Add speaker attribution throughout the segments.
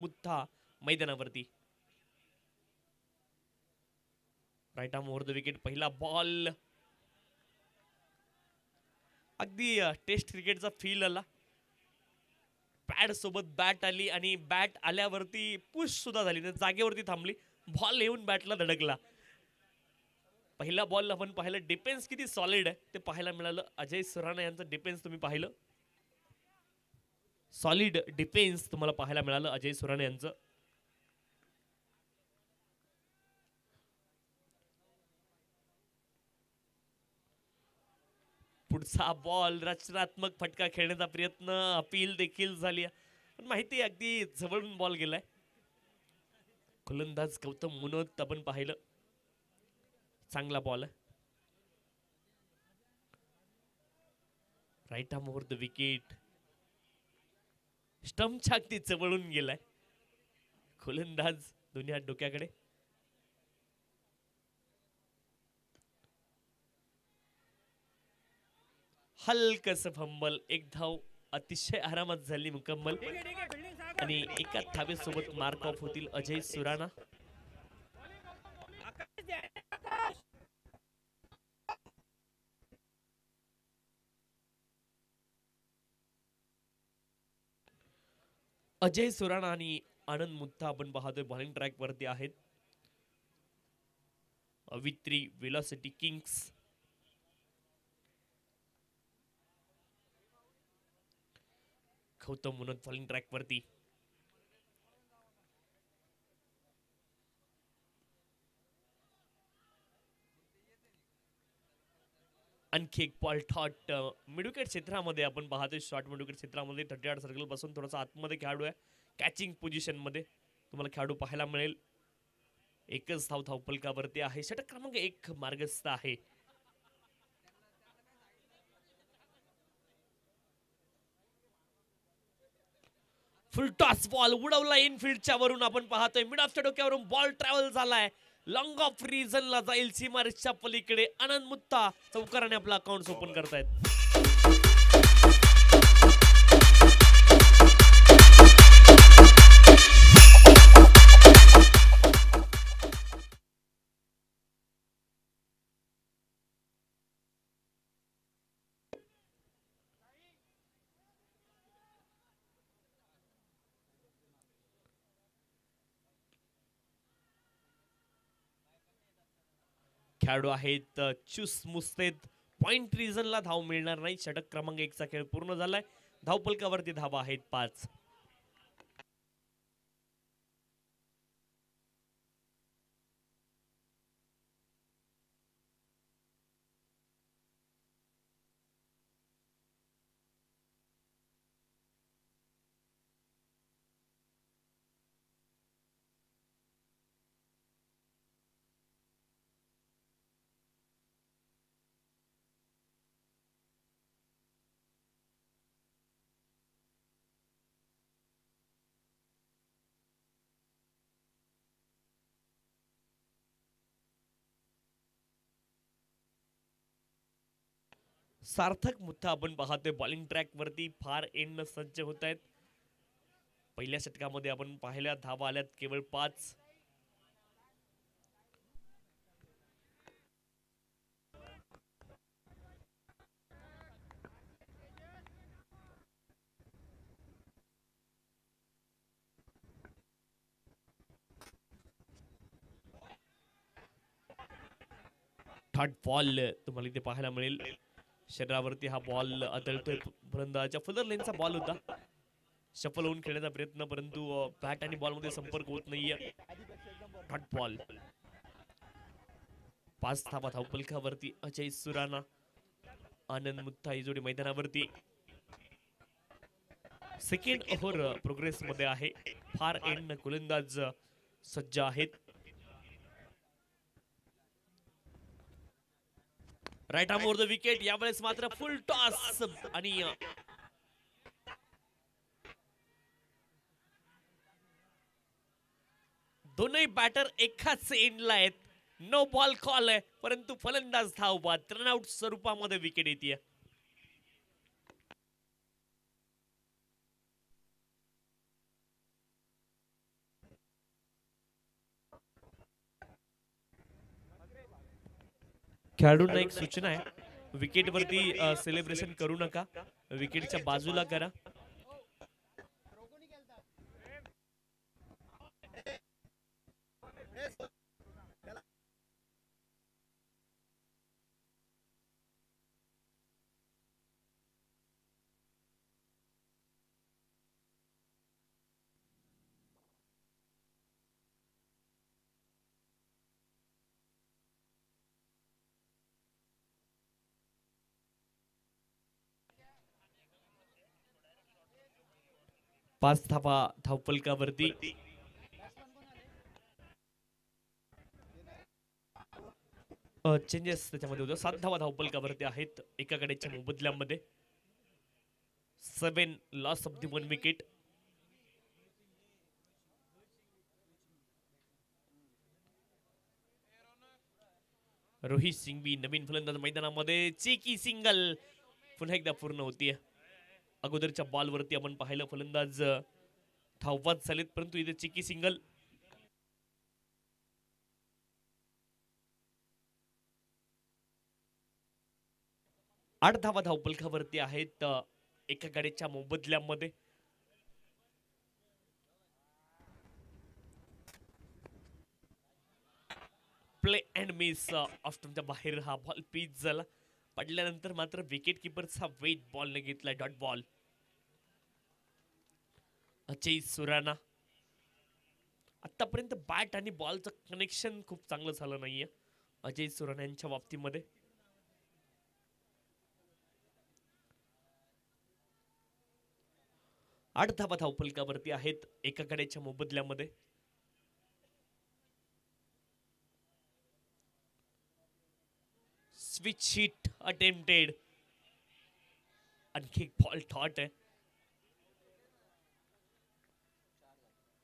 Speaker 1: मुत्था मैदानावरती. Right arm over the wicket. पहिला ball अगदी टेस्ट क्रिकेटचा फील आला. पॅड सोबत बॅट आली आणि बॅट आल्यावरती पुश सुद्धा झाली, जागेवरती थांबली, बॉल येऊन बॅटला धडकला. पहिला बॉल आपण पाहिलं, डिफेन्स किती सॉलिड आहे ते पाहायला मिळालं. अजय सुराणा यांचं डिफेन्स तुम्ही पाहिलं, सॉलिड डिफेन्स तुम्हाला पाहायला मिळालं अजय सुराणा यांचं. पुढचा बॉल रचनात्मक फटका खेळण्याचा प्रयत्न, अपील देखील झाली, पण माहिती अगदी जवळून बॉल गेलाय. गोलंदाज गौतम मुनोत आपण पाहिलं, चांगला बॉल आहे. Right arm over the wicket. स्टंपच्या अगदी जवळून गेलाय. गोलंदाज दोन्ही हात डोक्याकडे. हलकस फंबल, एक धाव अतिशय आरामात झाली मुकम्मल आणि एका धावेसोबत मार्क ऑफ होतील अजय सुराणा. अजय सुराणा आणि आनंद मुत्था आपण पाहतोय बॉलिंग ट्रॅक वरती आहेत. Avitri velocity kings. Gautam Munot bowling track वरती. आणखी एक बॉल थॉट मिडविकेट क्षेत्रामध्ये आपण पाहतोय. शॉर्ट मिडविकेट क्षेत्रामध्ये 38 सर्कल बसून थोडासा आतमध्ये खेळाडू आहे. कॅचिंग पोझिशन मध्ये तुम्हाला खेळाडू पाहायला मिळेल. एकच धाव धावपलकावरती आहे. षटक क्रमांक 1 मार्गस्थ आहे. फुल टॉस बॉल उडवला इनफिल्डच्या वरून. आपण पाहतोय मिड ऑफच्या डोक्यावरून बॉल ट्रॅव्हल झालाय. लॉंग ऑफ रिझनला जाईल सीमारेषच्या पलीकडे. आनंद मुत्ता चौकाराने आपला अकाउंट ओपन करतायत. खेळाडू आहेत चुस मुस्तेद. पॉइंट रिझनला धाव मिळणार नाही. षटक क्रमांक 1 चा खेळ पूर्ण झालाय. धावपलकावरती धावा आहेत 5. सार्थक मुत्था आपण पाहतोय बॉलिंग ट्रॅक वरती फार एंड सज्ज होत आहेत. पहिल्या षटकामध्ये आपण पाहिल्या धावा आल्यात केवळ 5. थर्ड बॉल तुम्हाला इथे पाहायला मिळेल. शरीरावरती हा बॉल आदळतोय. फलंदाजाच्या फुलर लेनचा बॉल होता. शफल होऊन खेळण्याचा प्रयत्न, परंतु बॅट आणि बॉल मध्ये संपर्क होत नाहीये. Third ball. 5 धावा धावपलकावरती अजय सुराणा आनंद मुत्था ही जोडी मैदानावरती. सेकंड ओव्हर प्रोग्रेस मध्ये आहे. फार एंड गोलंदाज सज्ज आहेत. Right arm over the wicket. यावेळेस मात्र फुल टॉस आणि दोनही बॅटर एकाच एंडला आहेत. नो बॉल कॉल आहे, परंतु फलंदाज धावबाद. रनआउट स्वरूपामध्ये विकेट येते. खेळाडूंना एक सूचना आहे, विकेटवरती सेलिब्रेशन करू नका, विकेटच्या बाजूला करा. पाच धावा धावफलकावरती. चेंजेस त्याच्यामध्ये होतो. 7 धावा धावफलकावरती आहेत एका गड्याच्या मोबदल्यामध्ये. 7 loss of the 1 wicket. Rohit Singhvi नवीन फलंदाज मैदानामध्ये. चेकी सिंगल पुन्हा एकदा पूर्ण होतीये. अगोदरच्या बॉलवरती आपण पाहिलं फलंदाज धावबाद झालेत, परंतु इथे चेकी सिंगल. आठ धावा धावफलकावरती आहेत एका गाडीच्या मोबदल्यामध्ये. प्ले अँड मिस ऑफ्टनच्या बाहेर हा बॉल पिच झाला. पडल्यानंतर मात्र विकेट किपरचा वेट बॉलने घेतला डॉट बॉल. अजय सुराणा. आतापर्यंत बॅट आणि बॉलचं कनेक्शन खूप चांगलं झालं नाहीये अजय सुराणा यांच्या बाबतीमध्ये. आठ धावा धावफलकावरती आहेत एका गड्याच्या मोबदल्यामध्ये. Switch hit attempted. आणखी बॉल थॉट आहे.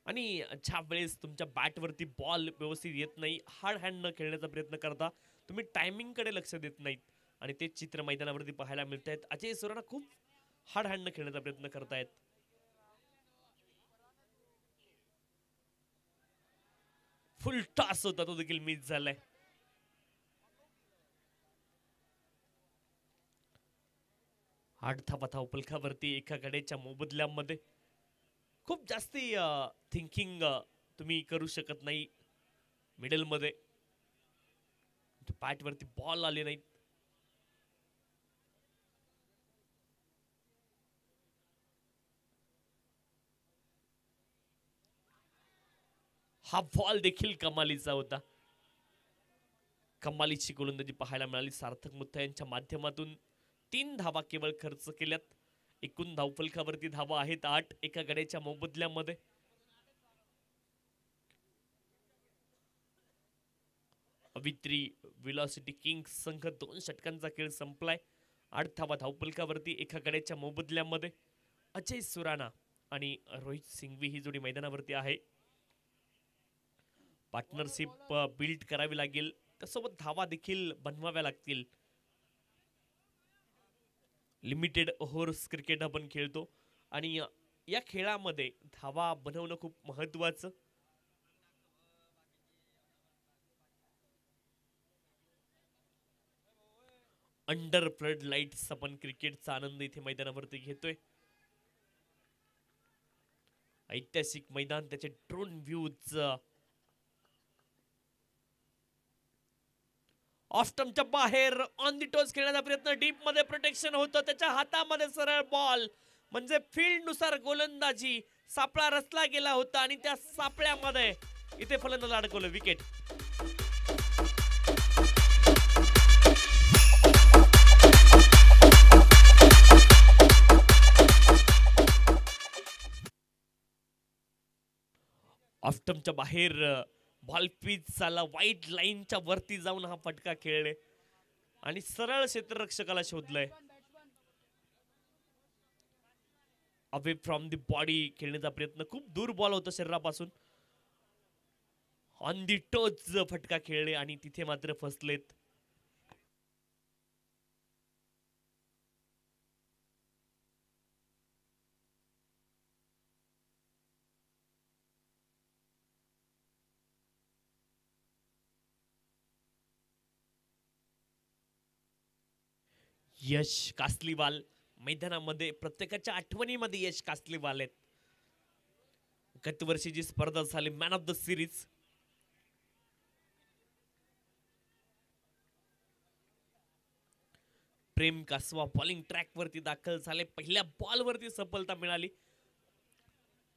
Speaker 1: आणि ज्या वेळेस तुमच्या बॅटवरती बॉल व्यवस्थित येत नाही, हार्ड हँड न खेळण्याचा प्रयत्न करता, तुम्ही टायमिंग कडे लक्ष देत नाहीत आणि ते चित्र मैदानावरती पाहायला मिळत आहेत. अजय सुराणा खूप हार्ड हँड न खेळण्याचा प्रयत्न करतायत. फुल टॉस होता तो देखील मिस झालाय. आठ धावा धावफलकावरती एका गड्याच्या मोबदल्यामध्ये. खूप जास्ती थिंकिंग तुम्ही करू शकत नाही मिडल मध्ये. बॅट वरती बॉल आले नाहीत. हा बॉल देखील कमालीचा होता. कमालीची गोलंदाजी पाहायला मिळाली सार्थक मुथा यांच्या माध्यमातून. 3 धावा केवळ खर्च केल्यात. एकूण धावफलकावरती धावा आहेत 8 एका गड्याच्या मोबदल्यामध्ये. अवित्री वेलॉसिटी किंग्स संघ 2 षटकांचा खेळ संपलाय. 8 धावा धावफलकावरती एका गड्याच्या मोबदल्यामध्ये. अजय सुराणा आणि रोहित सिंघवी ही जोडी मैदानावरती आहे. पार्टनरशिप बिल्ड करावी लागेल, त्यासोबत धावा देखील बनवाव्या लागतील. लिमिटेड ओव्हर्स क्रिकेट आपण खेळतो आणि या खेळामध्ये धावा बनवणं खूप महत्वाचं. अंडर फ्लड लाईट्स आपण क्रिकेटचा आनंद इथे मैदानावरती घेतोय. ऐतिहासिक मैदान, त्याचे ड्रोन व्ह्यूज. ऑस्टमच्या बाहेर ऑन दी टोस खेळण्याचा प्रयत्न. डीप मध्ये प्रोटेक्शन होतं, त्याच्या हातामध्ये सरळ बॉल. म्हणजे फील्ड नुसार गोलंदाजी. सापळा रचला गेला होता आणि त्या सापळ्यामध्ये इथे फलंदाज अडकवलं. विकेट. ऑस्टमच्या बाहेर बॉल पिच झाला. वाईट लाईनच्या वरती जाऊन हा फटका खेळले आणि सरळ क्षेत्ररक्षकाला शोधलंय. अवे फ्रॉम दी बॉडी खेळण्याचा प्रयत्न. खूप दूर बॉल होता शरीरापासून. ऑन दी टोच फटका खेळले आणि तिथे मात्र फसलेत. यश कासलीवाल मैदानामध्ये प्रत्येकाच्या आठवणीमध्ये यश कासलीवाल आहेत. गत वर्षी जी स्पर्धा झाली man of the series, Prem Kaswa bowling track वरती दाखल झाले. पहिल्या बॉल वरती सफलता मिळाली.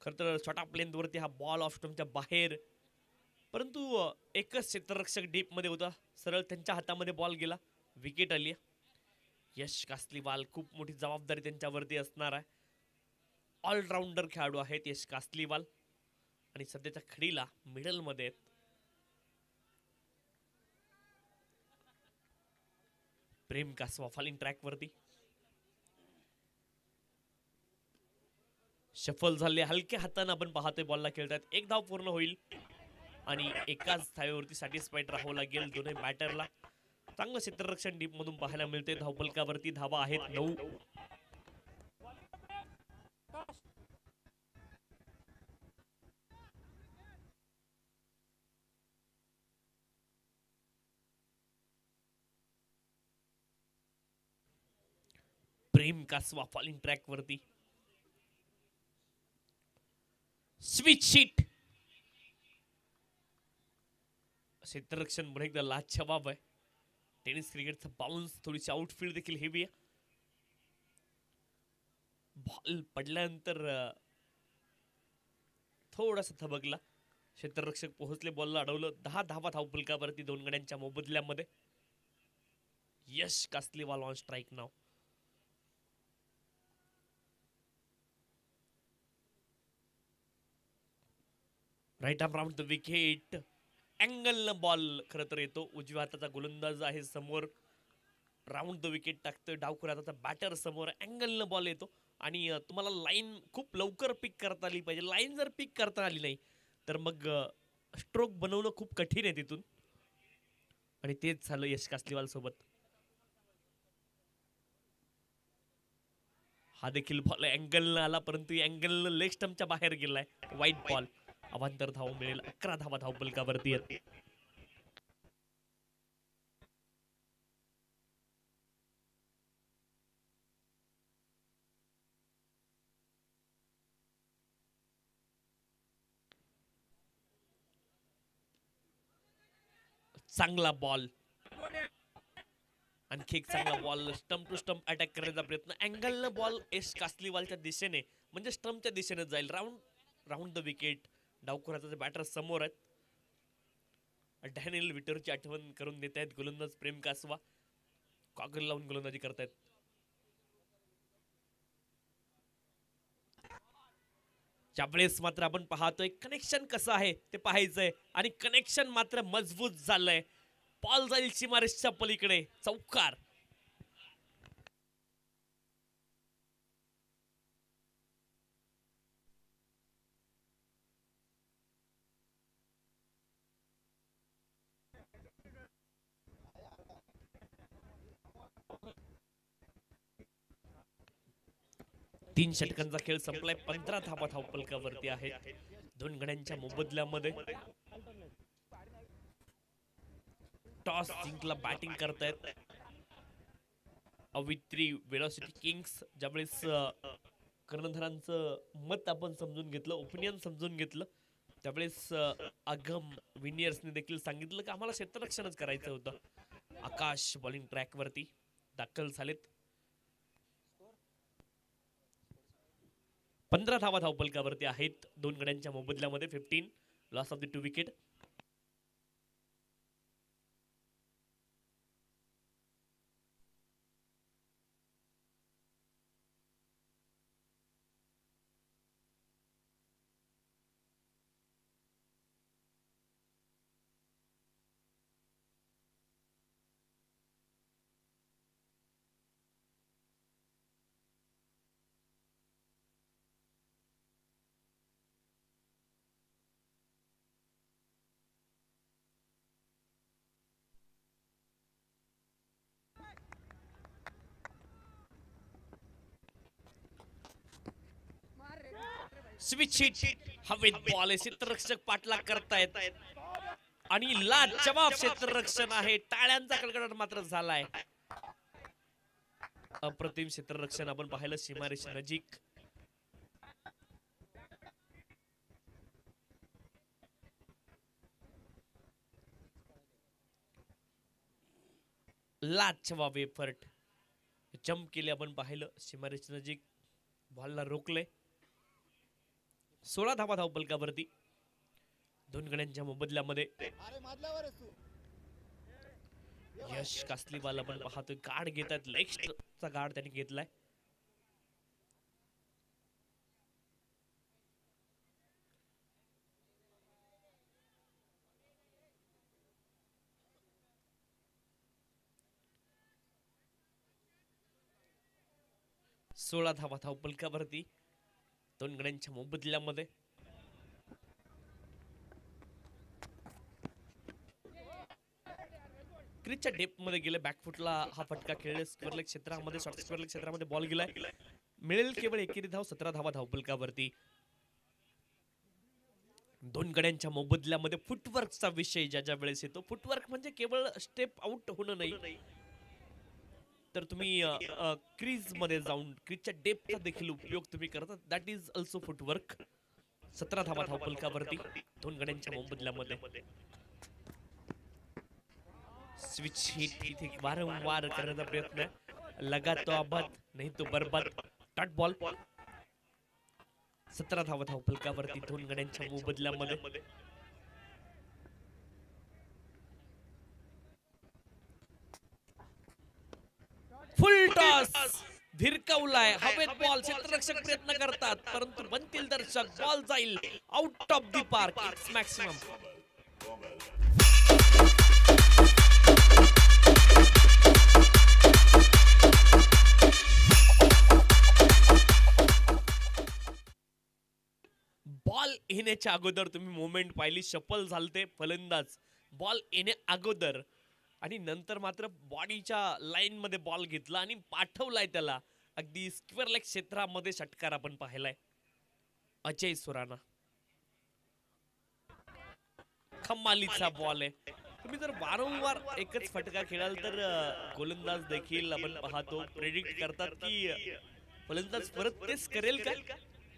Speaker 1: खर तर शॉर्ट ऑफ लेंथ वरती हा बॉल ऑफ स्टंपच्या बाहेर, परंतु एकच क्षेत्ररक्षक डीप मध्ये होता. सरळ त्यांच्या हातामध्ये बॉल गेला, विकेट आली. यश कासलीवाल खूप मोठी जबाबदारी त्यांच्यावरती असणार आहे. ऑलराऊंडर खेळाडू आहेत यश कासलीवाल आणि सध्याच्या खडीला मिडल मध्ये आहेत. प्रेम कासवा फॉलिंग ट्रॅक वरती शफल झाले. हलक्या हाताने आपण पाहतोय बॉलला खेळतात. एक धाव पूर्ण होईल आणि एकाच धावेवरती सॅटिस्फाईड राहावं लागेल दोन्ही बॅटरला. चांगलं क्षेत्ररक्षण डीप मधून पाहायला मिळते. धावफलकावरती धावा आहेत 9. प्रेम कासवा फॉलिंग ट्रॅक वरती स्विच शीट. क्षेत्ररक्षण पुन्हा एकदा लाजवाब आहे. टेनिस क्रिकेटचा बाउन्स, थोडीशी आउटफील्ड देखील हेवी आहे. बॉल पडल्यानंतर थोडासा थबकला. क्षेत्ररक्षक पोहोचले, बॉलला अडवलं. 10 धावा धावफलकावरती 2 गड्यांच्या मोबदल्यामध्ये. यश कासलीवाल ऑन स्ट्राइक नाव. Right arm round the wicket. Angle ball खरं तर येतो. उजव्या हाताचा गोलंदाज आहे समोर, राऊंड द विकेट टाकतोय. डावखुऱ्या हाताचा बॅटर समोर, अँगल बॉल येतो. आणि तुम्हाला लाईन खूप लवकर पिक करता आली पाहिजे. लाईन जर पिक करता आली नाही तर मग स्ट्रोक बनवणं खूप कठीण आहे तिथून, आणि तेच झालं यश कासलीवाल सोबत. हा देखील बॉल अँगल आला, परंतु अँगल लेग स्टंपच्या बाहेर गेलाय. वाईट बॉल. अवांतर धाव मिळेल. 11 धावा धावफलकावरती आहेत. चांगला बॉल, आणखी एक चांगला ball. Stump to stump attack करण्याचा प्रयत्न. अँगल बॉल यश कासलीवालच्या दिशेने म्हणजे स्टंपच्या दिशेने जाईल. Round the wicket. डावखुऱ्याचे बॅटर समोर आहेत. डॅनियल विटरची आठवण करून देत आहेत गोलंदाज प्रेम कासवा. गॉगल लावून गोलंदाजी करतायत. त्यावेळेस मात्र आपण पाहतोय कनेक्शन कसं आहे ते पाहायचंय, आणि कनेक्शन मात्र मजबूत झालंय. बॉल जाईल सीमारेषच्या पलीकडे. चौकार. तीन षटकांचा खेळ संपलाय. 15 धावा धावफलकावरती आहेत 2 गड्यांच्या मोबदल्यामध्ये. टॉस जिंकला, बॅटिंग करतायत अवित्री वेलोसिटी किंग्स. ज्यावेळेस कर्णधारांचं मत आपण समजून घेतलं, ओपिनियन समजून घेतलं, त्यावेळेस अगम विनियर्सने देखील सांगितलं की आम्हाला क्षेत्ररक्षणच करायचं होतं. आकाश बॉलिंग ट्रॅक वरती दाखल झालेत. 15 धावा धावफलकावरती आहेत 2 गड्यांच्या मोबदल्यामध्ये. 15 loss of the 2 wicket. Switch hit. हवेत बॉल आहे. क्षेत्ररक्षक पाठलाग करतायत आणि लाजवाब क्षेत्ररक्षण आहे. टाळ्यांचा कडकडाट मात्र झालाय. अप्रतिम क्षेत्ररक्षण आपण पाहिलं सीमारेषे नजीक. लाजवाब एफर्ट, जम्प केले आपण पाहिलं सीमारेषे नजीक, बॉलला रोखले. 16 धावा धावपलकावरती. 2 गड्यांच्या मोबदल्यामध्ये यश कासलीवाल आपण पाहतोय गार्ड घेतात, लेगचा गार्ड त्यांनी घेतलाय. सोळा धावा धावपलकावरती 2 गड्यांच्या मोबदल्यामध्ये. क्रिजच्या डेप मध्ये गेले, बॅकफुटला हा फटका खेळले. स्क्वेअर क्षेत्रामध्ये, शॉर्ट स्क्वेअर क्षेत्रामध्ये बॉल गेलाय. मिळेल केवळ एकेरी धाव. 17 धावा धावपलकावरती. 2 गड्यांच्या मोबदल्यामध्ये फुटवर्कचा विषय ज्या वेळेस येतो, फुटवर्क म्हणजे केवळ स्टेप आउट होणं नाही, तर तुम्ही क्रीज मध्ये जाऊन क्रीजच्या डेपचा देखील उपयोग तुम्ही करता. That is also footwork. 17 धावा धावपलकावरती 2 गड्यांच्या मोबदल्यामध्ये. स्विच हिट इथे वारंवार करण्याचा प्रयत्न आहे. लगा तो आबाद नाही तो बरबाद. Dot ball. 17 धावा धावपलकावरती 2 गड्यांच्या मोबदल्यामध्ये. फुल टॉस भिरकावलाय. हवेत बॉल. क्षेत्ररक्षक प्रयत्न करतात परंतु बनतील दर्शक. बॉल जाईल out of the park. It's maximum. Ball येण्याच्या अगोदर तुम्ही मोमेंट पाहिली. शफल झालते फलंदाज बॉल येण्या अगोदर, आणि नंतर मात्र बॉडीच्या लाईन मध्ये बॉल घेतला आणि पाठवलाय त्याला. अगदी स्क्वेअर लेग क्षेत्रामध्ये षटकार आपण पाहिलाय. अजय सुराणा, कमालीचा बॉल आहे. तुम्ही जर वारंवार एकच फटका खेळाल तर गोलंदाज देखील आपण पाहतो प्रेडिक्ट करतात की फलंदाज परत तेच करेल का.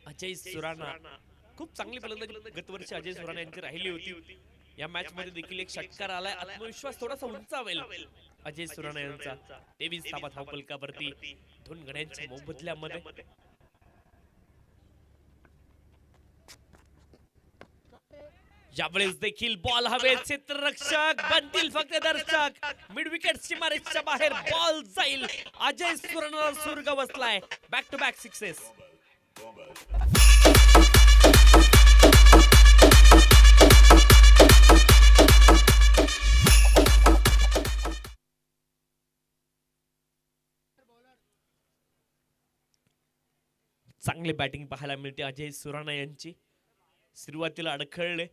Speaker 1: अजय सुराणा खूप चांगली फलंदाजी गतवर्षी अजय सुराणा यांची राहिली होती. या मॅच मध्ये देखील एक षटकार आलाय. आत्मविश्वास थोडासा उंचावेल अजय सुराणा यांचा. 23 धावा धावपलकावरती 2 गड्यांच्या मोबदल्यामध्ये. यावेळेस देखील बॉल हवे. क्षेत्ररक्षक बनतील फक्त दर्शक. मिड विकेट सीमारेषेच्या बाहेर बॉल जाईल. अजय सुराणाला सुर्ग बसलाय. Back to back sixes. चांगली बॅटिंग पाहायला मिळते अजय सुराणा यांची. सुरुवातीला अडखळले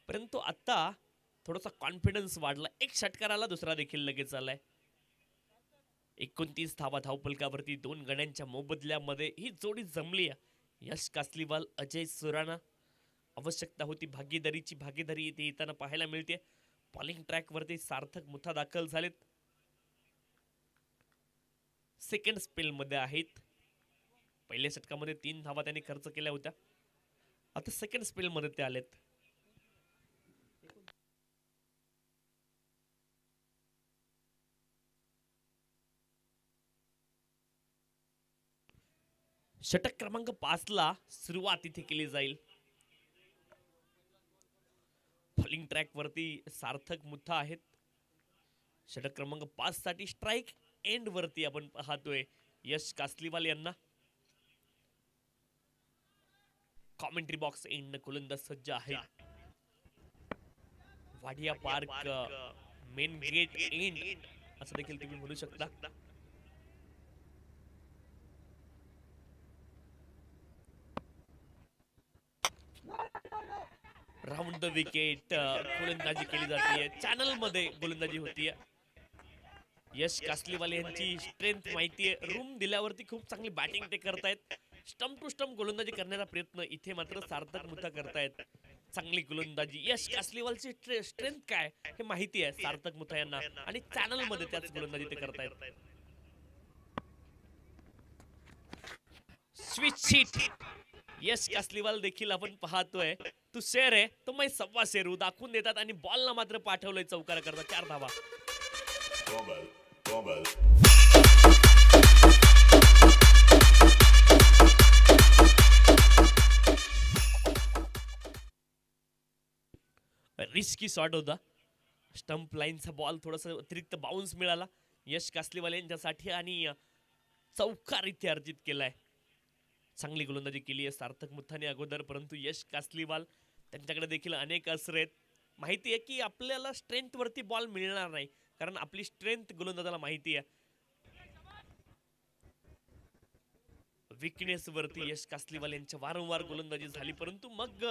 Speaker 1: परंतु आता थोडासा कॉन्फिडन्स वाढला. एक षटकार आला, दुसरा देखील लगेच आलाय. 29 धावा धावपलकावरती 2 गड्यांच्या मोबदल्यामध्ये ही जोडी जमली आहे. यश कासलीवाल, अजय सुराणा. आवश्यकता होती भागीदारीची. भागीदारी इथे येताना पाहायला मिळते. बॉलिंग ट्रॅक वरती सार्थक मुथा दाखल झालेत. सेकंड स्पेल मध्ये आहेत. पहिल्या षटकामध्ये 3 धावा त्यांनी खर्च केल्या होत्या. आता सेकंड स्पेल मध्ये ते आलेत. षटक क्रमांक 5 ला सुरुवात इथे केली जाईल. बॉलिंग ट्रॅक वरती सार्थक मुथा आहेत. षटक क्रमांक 5 साठी स्ट्राइक एंड वरती आपण पाहतोय यश कासलीवाल यांना. कॉमेंट्री बॉक्स एंड गोलंदाज सज्ज आहे. Wadia Park main gate end असं देखील तुम्ही म्हणू शकता. राऊंड द विकेट गोलंदाजी केली जाते. चॅनल मध्ये गोलंदाजी होतीये. यश कासलीवाल यांची स्ट्रेंथ माहितीये. रूम दिल्यावरती खूप चांगली बॅटिंग ते करतायत. स्टंप टू स्टंप गोलंदाजी करण्याचा प्रयत्न इथे मात्र सार्थक मुथा करतायत. चांगली गोलंदाजी. यश कासलीवालची स्ट्रेंथ काय हे माहिती आहे सार्थक मुथा यांना, आणि चॅनल मध्ये त्याच गोलंदाजी ते करतायत. Switch sheet. यश कासलीवाल देखील आपण पाहतोय. तू शेर आहे तो मैं सव्वा शेरू दाखवून देतात आणि बॉलला मात्र पाठवलंय चौकार करता 4 धावा. रिस्की शॉट होता. स्टंप लाईनचा बॉल थोडासा अतिरिक्त बाउन्स मिळाला यश कासलीवाल यांच्यासाठी आणि चौकार इथे अर्जित केलाय. चांगली गोलंदाजी केली आहे सार्थक मुथाने अगोदर, परंतु यश कासलीवाल त्यांच्याकडे देखील अनेक अस्त्र आहेत. माहिती आहे की आपल्याला स्ट्रेंथ वरती बॉल मिळणार नाही, कारण आपली स्ट्रेंथ गोलंदाजाला माहिती आहे. विकनेस वरती यश कासलीवाल यांच्या वारंवार गोलंदाजी झाली, परंतु मग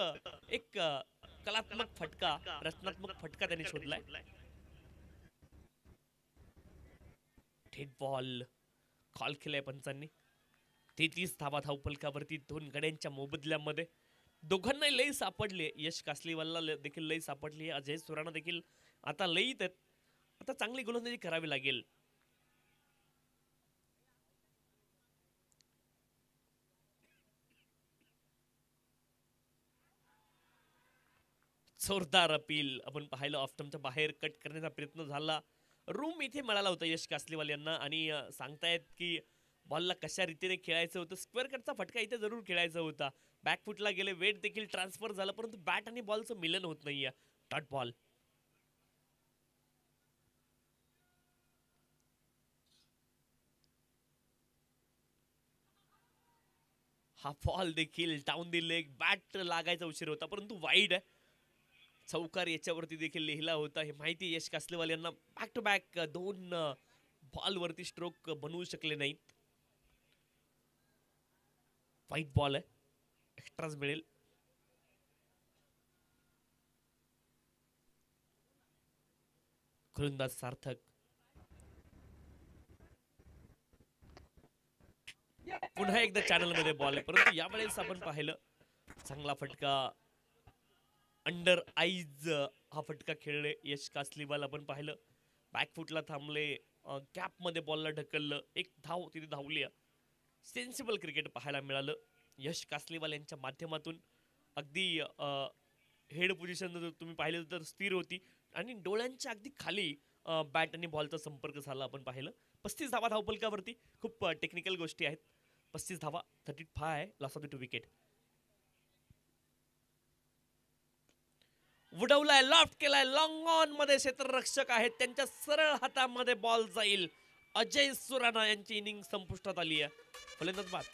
Speaker 1: एक कलात्मक फटका, रचनात्मक फटका त्यांनी शोधलाय. थेट बॉल कॉल केलाय पंचांनी. 33 धावा धावफलकावरती 2 गड्यांच्या मोबदल्यामध्ये. दोघांनाही लई सापडले. यश कासलीवालला देखील लई सापडली. अजय सुराणा देखील आता लईत आहेत. आता चांगली गोलंदाजी करावी लागेल. जोरदार अपील आपण पाहिलं. ऑफ्टमच्या बाहेर कट करण्याचा प्रयत्न झाला. रूम इथे मिळाला होता यश कासलीवाल यांना आणि सांगतायत की बॉलला कशा रीतीने खेळायचं होतं. स्क्वेअर कटचा फटका इथे जरूर खेळायचा होता. बॅकफुटला गेले, वेट देखील ट्रान्सफर झालं, परंतु बॅट आणि बॉलचं मिलन होत नाहीये. Dot ball. हा बॉल देखील डाऊन दी लेग, बॅट लागायचा उशीर होता, परंतु वाईड आहे. चौकार याच्यावरती देखील लिहिला होता. हे माहिती यश कासलीवाल यांना. बॅक टू बॅक 2 बॉल वरती स्ट्रोक बनवू शकले नाहीत. व्हाईट बॉल आहे, एक्स्ट्राच मिळेल. गोलंदाज सार्थक. पुन्हा एकदा चॅनल मध्ये बॉल आहे, परंतु यावेळेस आपण पाहिलं चांगला फटका. अंडर आईज हा फटका खेळले यश कासलीवाल. आपण पाहिलं बॅकफुटला थांबले, कॅप मध्ये बॉलला ढकललं, एक धाव तिथे धावली. सेन्सिबल क्रिकेट पाहायला मिळालं यश कासलीवाल यांच्या माध्यमातून. अगदी हेड पोझिशन जर तुम्ही पाहिलं तर स्थिर होती आणि डोळ्यांच्या अगदी खाली बॅट आणि बॉलचा संपर्क झाला. आपण पाहिलं 35 धावा धावफलकावरती. खूप टेक्निकल गोष्टी आहेत. 35 धावा, 35 आहे, लॉस ऑफ द 2 विकेट. उडवलाय, लॉफ्ट केलाय, लॉंग ऑन मध्ये क्षेत्ररक्षक आहेत, त्यांच्या सरळ हातामध्ये बॉल जाईल. अजय सुराणा यांची इनिंग संपुष्टात आली आहे. फलंदाज बाद.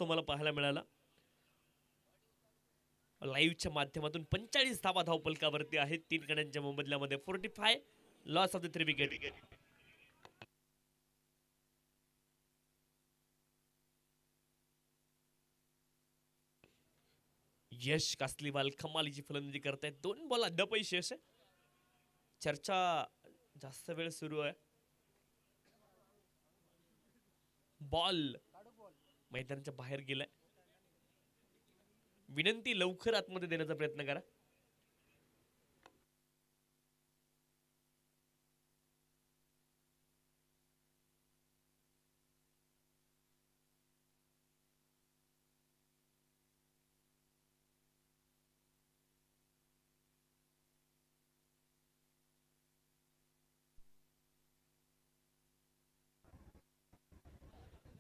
Speaker 1: तुम्हाला पाहायला मिळाला. लाईव्हच्या माध्यमातून 45 धावा धावफलकावरती आहेत 3 गड्यांच्या मोबदल्यामध्ये. 45 लॉस ऑफ द 3 विकेट. यश कासलीवाल कमालीची फलंदाजी करतायत. 2 बॉल अद्यापही यश आहे. चर्चा जास्त वेळ सुरू आहे. बॉल मैदानाच्या बाहेर गेलाय. विनंती लवकर आतमध्ये देण्याचा प्रयत्न करा.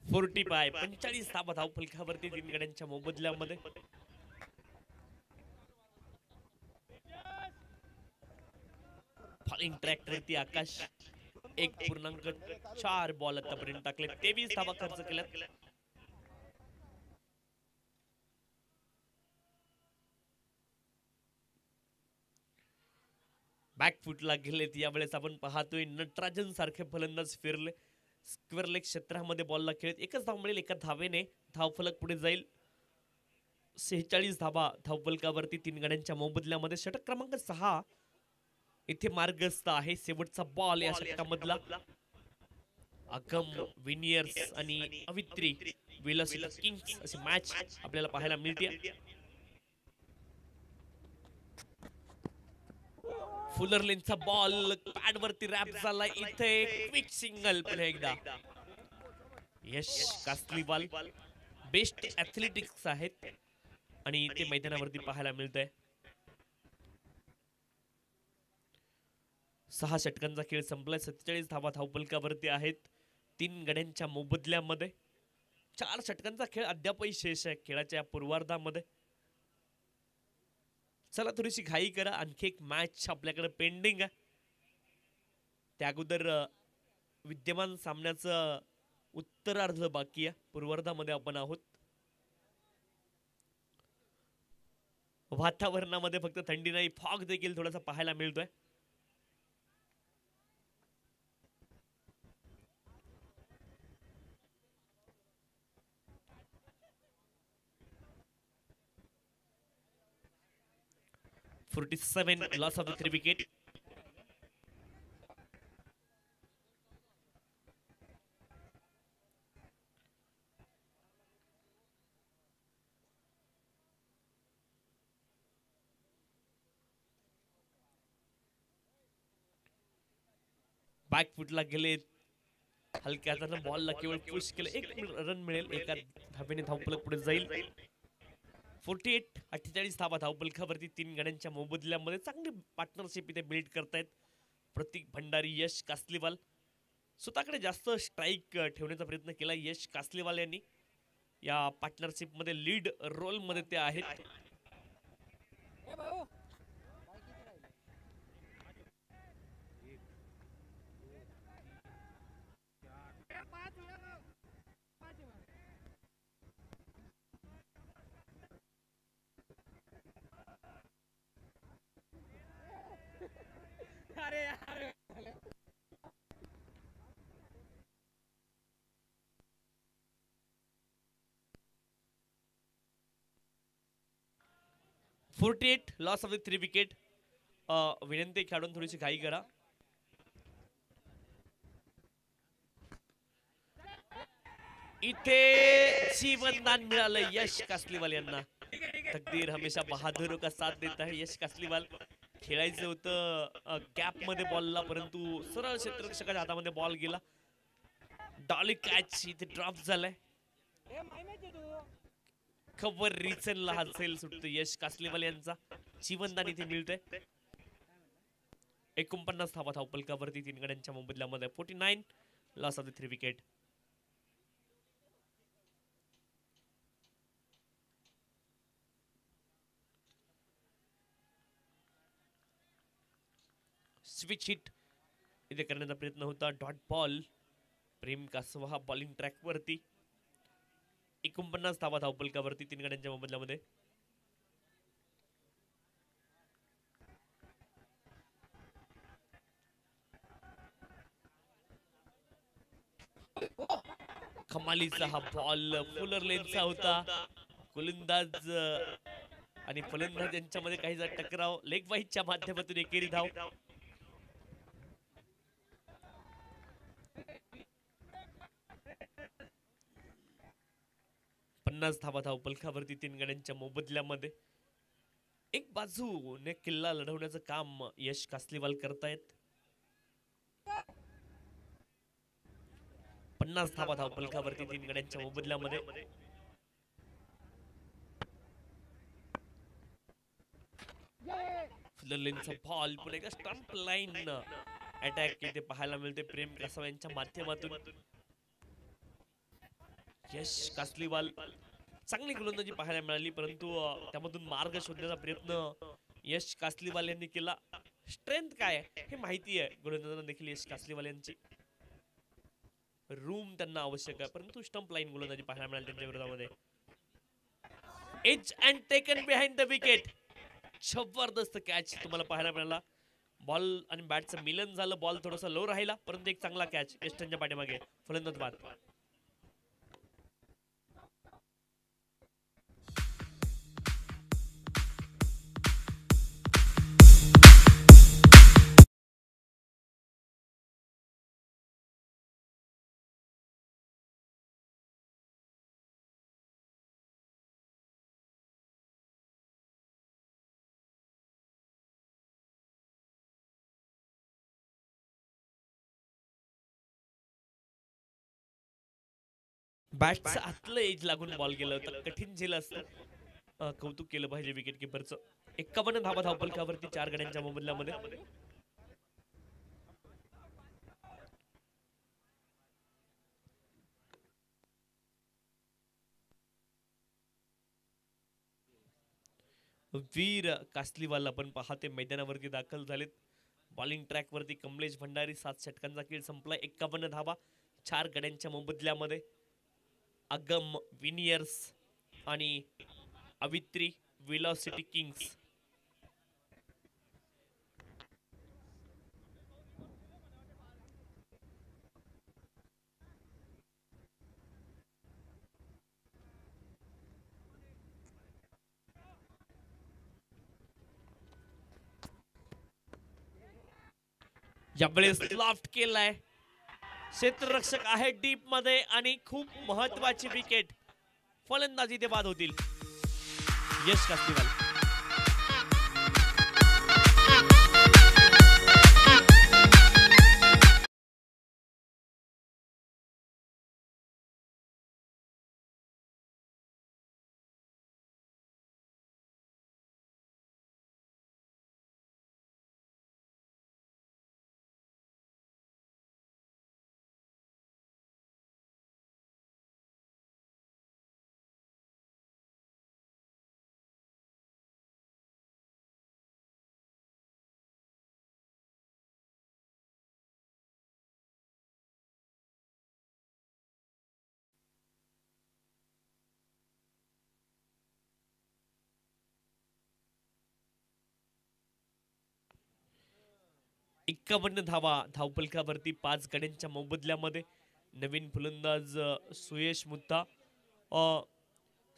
Speaker 1: फोर्टी पाय 45 धावा धावफलकावरती 3 गड्यांच्या मोबदल्यामध्ये. फॉलिंग ट्रॅक वरती आकाश 1.4 बॉल आतापर्यंत टाकले. 23 धावा खर्च केल्यात. बॅकफुटला गेलेत यावेळेस. आपण पाहतोय नटराजन सारखे फलंदाज फिरले. स्क्वेअर लेग क्षेत्रामध्ये बॉलला खेळत. एकच धाव मिळेल. एका धावेने धावफलक पुढे जाईल. 46 धावा धावफलकावरती 3 गड्यांच्या मोबदल्यामध्ये. षटक क्रमांक 6 इथे मार्गस्थ आहे. शेवटचा बॉल या षटकामधला. अगम विनियर्स आणि अवित्री वेलोसिटी किंग्स अशी मॅच आपल्याला पाहायला मिळते. फुलरलेनचा बॉल पॅड वरती रॅप झाला. इथे क्विक सिंगल. पुन्हा एकदा यश कासलीवाल बेस्ट ऍथलेटिक्स आहेत आणि ते मैदानावरती पाहायला मिळतंय. 6 षटकांचा खेळ संपलाय. 47 धावा धावफलकावरती आहेत 3 गड्यांच्या मोबदल्यामध्ये. 4 षटकांचा खेळ अद्यापही शेष आहे खेळाच्या या पूर्वार्धामध्ये. चला थोडीशी घाई करा. आणखी एक मॅच आपल्याकडे पेंडिंग आहे. त्या अगोदर विद्यमान सामन्याचं उत्तरार्ध बाकी आहे. पूर्वार्धामध्ये आपण आहोत. वातावरणामध्ये फक्त थंडी नाही, फॉग देखील थोडासा पाहायला मिळतोय. .47 loss of the 3 wicket. बॅकफुटला गेले. हलक्या हाताने बॉलला केवळ पुश केलं. 1 रन मिळेल. एका धावेने धावफलक पुढे जाईल. 48 धावा धावफलकावरती 3 गड्यांच्या मोबदल्यामध्ये. चांगली पार्टनरशिप इथे बिल्ड करतायत प्रतीक भंडारी, यश कासलीवाल. स्वतःकडे जास्त स्ट्राईक ठेवण्याचा प्रयत्न केला यश कासलीवाल यांनी. या पार्टनरशिप मध्ये लीड रोल मध्ये ते आहेत.
Speaker 2: अरे यार
Speaker 1: 48 लॉस ऑफ द 3 विकेट. विनंती खेळून थोडीशी घाई करा. इथे जीवनदान मिळालं यश कासलीवाल यांना. तकदीर हमेशा बहादुरों का साथ देता है. यश कासलीवाल खेळायचं होतं गॅप मध्ये बॉलला, परंतु सरळ क्षेत्ररक्षकाच्या हातामध्ये बॉल गेला. डॉली कॅच इथे ड्रॉप झालाय. खबर रिचनला हा सेल सुटतो यश कासलीवाल यांचा. जीवनदान इथे मिळतंय. 49 धावा धावफलकावरती 3 गड्यांच्या मोबदल्यामध्ये. 49 loss of the 3 wicket. Switch hit इथे करण्याचा प्रयत्न होता. Dot ball. Prem Kaswa bowling track वरती. 49 धावा धावफलकावरती 3 गड्यांच्या मोबदल्यामध्ये. कमालीचा हा बॉल फुलर लेनचा होता. गोलंदाज आणि फलंदाज यांच्यामध्ये काही टकराव, लेग वाईजच्या माध्यमातून एकेरी धाव. पन्नास धावा धावफलकावरती 3 गड्यांच्या मोबदल्यामध्ये. एक बाजूने किल्ला लढवण्याचं काम यश कासलीवाल करतायत. 50 धावा धावफलकावरती 3 गड्यांच्या मोबदल्यामध्ये. फुलरलेनचा बॉल पुन्हा एकदा स्टंप लाईन अटॅक इथे पाहायला मिळते प्रेम कासव यांच्या माध्यमातून. यश कासलीवाल चांगली गोलंदाजी पाहायला मिळाली, परंतु त्यामधून मार्ग शोधण्याचा प्रयत्न यश कासलीवाल यांनी केला. स्ट्रेंथ काय आहे हे माहिती आहे गोलंदाजांना देखील यश कासलीवाल यांची. रूम त्यांना आवश्यक आहे, परंतु स्टंप लाईन गोलंदाजी पाहायला मिळाली त्यांच्या विरोधामध्ये. Edge and taken behind the wicket. जबरदस्त कॅच तुम्हाला पाहायला मिळाला. बॉल आणि बॅटचं मिलन झालं, बॉल थोडासा लो राहिला, परंतु एक चांगला कॅच वेस्टर्नच्या पाठीमागे. फलंदाज बाद. बॅटचं आतलं एज लागून बॉल गेला होता, कठीण झेल असतं. कौतुक केलं पाहिजे विकेट किपरचं. 51 धावा धावफलकावरती 4 गड्यांच्या मोबदल्यामध्ये. वीर कासलीवाल आपण पाहते मैदानावरती दाखल झालेत. बॉलिंग ट्रॅक वरती कमलेश भंडारी. 7 षटकांचा खेळ संपला. 51 धावा 4 गड्यांच्या मोबदल्यामध्ये. अगम विनियर्स आणि अवित्री वेलॉसिटी किंग्स. यावेळेस लॉफ्ट केलाय. क्षेत्ररक्षक आहे डीप मध्ये आणि खूप महत्वाची विकेट. फलंदाजी ते बाद होतील. यश कासलीवाल. एक्कावन्न धावा धावफलकावरती 5 गड्यांच्या मोबदल्यामध्ये. नवीन फलंदाज सुयश मुत्ता.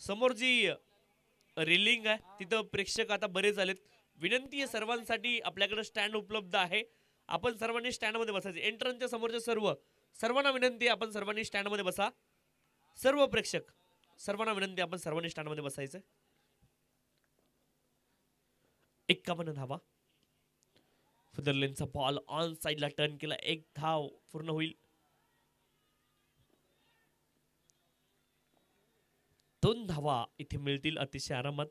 Speaker 1: समोर जी रेलिंग आहे तिथं प्रेक्षक आता बरेच आलेत. विनंती आहे सर्वांसाठी, आपल्याकडे स्टँड उपलब्ध आहे, आपण सर्वांनी स्टँड मध्ये बसायचे. एंट्रन्सच्या समोरच्या सर्वांना विनंती आहे, आपण सर्वांनी स्टँड मध्ये बसा. सर्व प्रेक्षक सर्वांना विनंती, आपण सर्वांनी स्टँड मध्ये बसायचं. 51 धावा. फुदरलेनचा बॉल ऑन साइडला टर्न केला. 1 धाव पूर्ण होईल. 2 धावा इथे मिळतील अतिशय आरामात.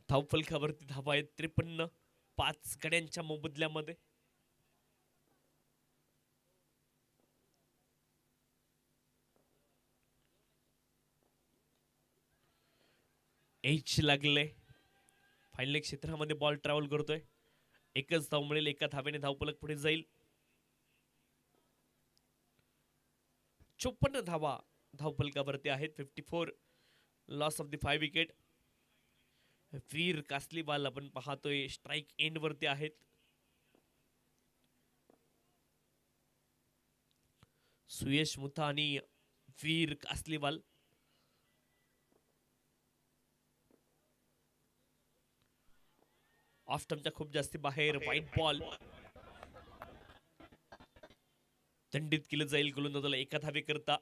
Speaker 1: धावफलकावरती धावा आहेत 53. 5 गड्यांच्या मोबदल्यामध्ये. एच लागले. फायनल क्षेत्रामध्ये बॉल ट्रॅव्हल करतोय. एकच धाव मिळेल, एका धावेने धावफलक पुढे जाईल. 54 धावा धावफलकावरती आहेत. 54 लॉस ऑफ द 5 विकेट. वीर कासलीवाल आपण पाहतोय स्ट्राईक एंड वरती आहेत. सुयश मुथा आणि वीर कासलीवाल. ऑफ स्टंपच्या खूप जास्ती बाहेर. व्हाईट बॉल दंडित केलं जाईल गोलंदाजाला एका धावे करता.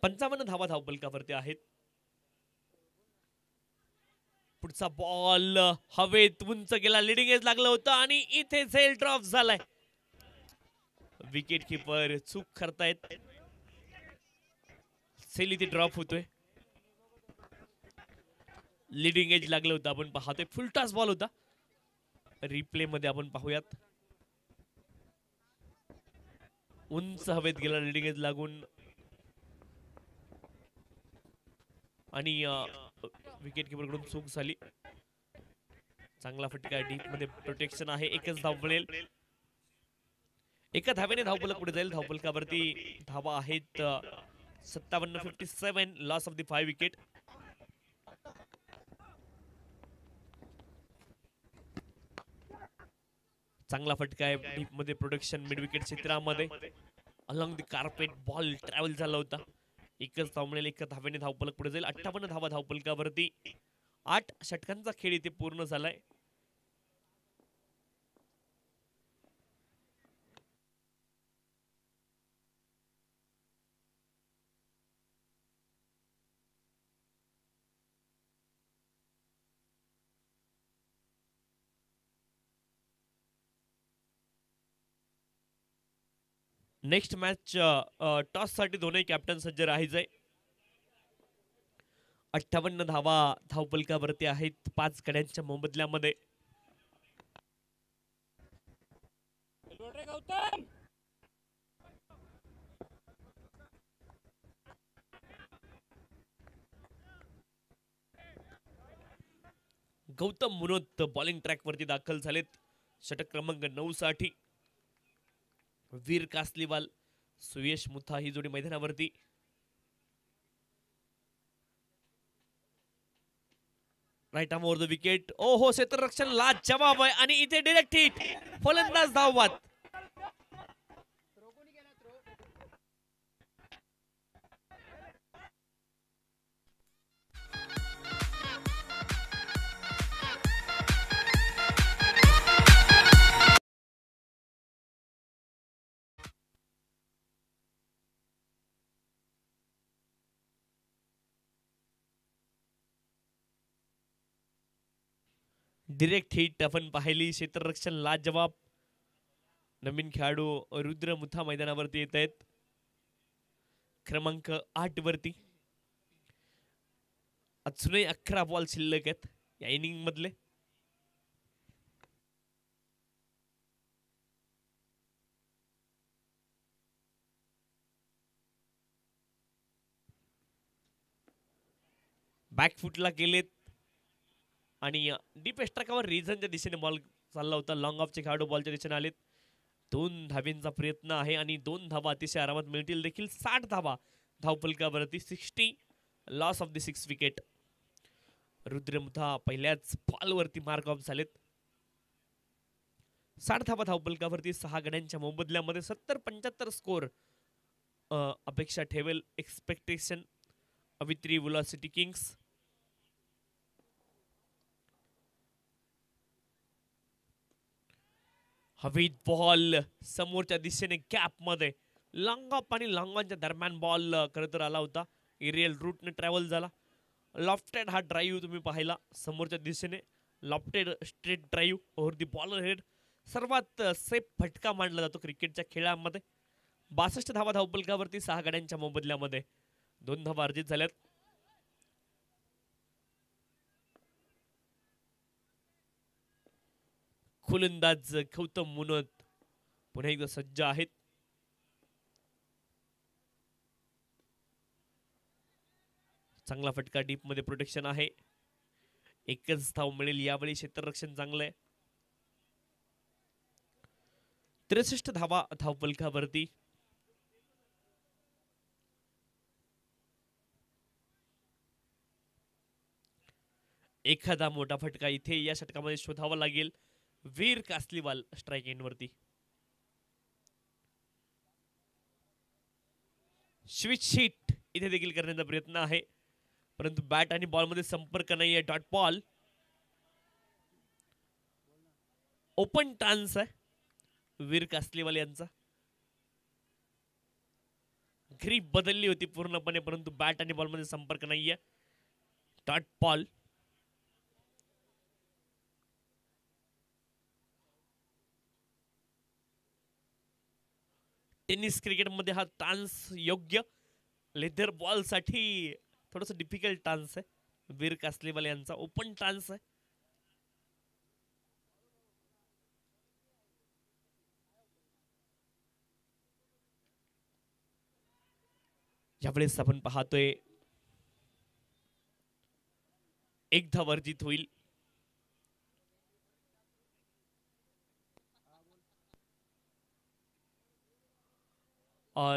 Speaker 1: 55 धावा धावफलकावरती आहेत. पुढचा बॉल हवेत उंच गेला. लिडिंग एज लागलं होतं आणि इथे झेल ड्रॉप झालाय. विकेट किपर चूक करतायत. सेल इथे ड्रॉप होतोय. लिडिंग एज लागलं होतं आपण पाहतोय. फुल टॉस बॉल होता. रिप्ले मध्ये आपण पाहूयात. उंच हवेत गेला लिडिंग एज लागून आणि विकेट किपर कडून चूक झाली. चांगला फटका डीप मध्ये प्रोटेक्शन आहे. एकच धाव मिळेल. एका धावेने धावफलक पुढे जाईल. धावफलकावरती धावा आहेत 57. 57 लॉस ऑफ द 5 विकेट. चांगला फटका आहे डीप मध्ये प्रोटेक्शन मिड विकेट क्षेत्रामध्ये. Along the carpet ball travel झाला होता. एकच धाव मिळेल. एका धावेने धावफलक पुढे जाईल. 58 धावा धावफलकावरती. 8 षटकांचा खेळ इथे पूर्ण झालाय. नेक्स्ट मॅच टॉस साठी दोन्ही कॅप्टन सज्ज राहायचंय. 58 धावा धावफलकावरती आहेत 5 गड्यांच्या मोबदल्यामध्ये. गौतम मुनोत बॉलिंग ट्रॅक वरती दाखल झालेत. षटक क्रमांक 9 साठी. वीर कासलीवाल सुयश मुथा ही जोडी मैदानावरती. Right arm over the wicket. ओहो क्षेत्ररक्षण लाज जवाब आहे आणि इथे डायरेक्ट हिट. फलंदाज धावबाद. डिरेक्ट हिट आपण पाहिली. क्षेत्ररक्षण लाजवाब. नवीन खेळाडू रुद्र मुथा मैदानावरती येत आहेत. क्रमांक 8 वरती. अजूनही 11 बॉल शिल्लक आहेत या इनिंग मधले. बॅकफुटला गेलेत आणि डीप एस्ट्राकावर रिझनच्या दिशेने बॉल चालला होता. लॉंग ऑफचे खेळाडू बॉलच्या दिशेने आलेत. 2 धावेंचा प्रयत्न आहे आणि 2 धावा अतिशय आरामात मिळतील देखील. 60 धावा धावफलकावरती. 60 लॉस ऑफ द 6 विकेट. रुद्रमुथा पहिल्याच बॉलवरती मार्क ऑफ झालेत. 60 धावा धावफलकावरती 6 गड्यांच्या मोबदल्यामध्ये. 70-75 स्कोर अपेक्षा ठेवेल एक्सपेक्टेशन अवित्री वेलोसिटी किंग्स. हवेत बॉल समोरच्या दिशेने गॅप मध्ये लॉंग ऑफ आणि लॉंग ऑनच्या दरम्यान बॉल खरं तर आला होता. एरियल रूटने ट्रॅव्हल झाला. लॉफ्टेड हा ड्राईव्ह तुम्ही पाहिला समोरच्या दिशेने. लॉफ्टेड स्ट्रेट ड्राईव्ह ओव्हर दी बॉलर हेड. सर्वात सेफ फटका मानला जातो क्रिकेटच्या खेळामध्ये. 62 धावा धावफलकावरती 6 गड्यांच्या मोबदल्यामध्ये. 2 धावा अर्जित झाल्यात. गोलंदाज गौतम मुनोत पुन्हा एकदा सज्ज आहेत. चांगला फटका डीप मध्ये प्रोटेक्शन आहे. एकच धाव मिळेल यावेळी. क्षेत्ररक्षण चांगलं आहे. 63 धावा धावफलकावरती. एखादा मोठा फटका इथे या षटकामध्ये शोधावा लागेल. वीर कासलीवाल स्ट्राईक एंड वरती. स्विच हिट इथे देखील करण्याचा प्रयत्न आहे, परंतु बॅट आणि बॉल मध्ये संपर्क नाहीये. Dot ball. ओपन टान्स आहे वीर कासलीवाल यांचा. ग्रीप बदलली होती पूर्णपणे, परंतु बॅट आणि बॉल मध्ये संपर्क नाहीये. Dot ball. टेनिस क्रिकेटमध्ये हा टान्स योग्य. लेदर बॉल साठी थोडस डिफिकल्ट टान्स आहे वीर कासलीवाल यांचा. ओपन टान्स आहे. यावेळेस आपण पाहतोय एक धाव वर्जित होईल.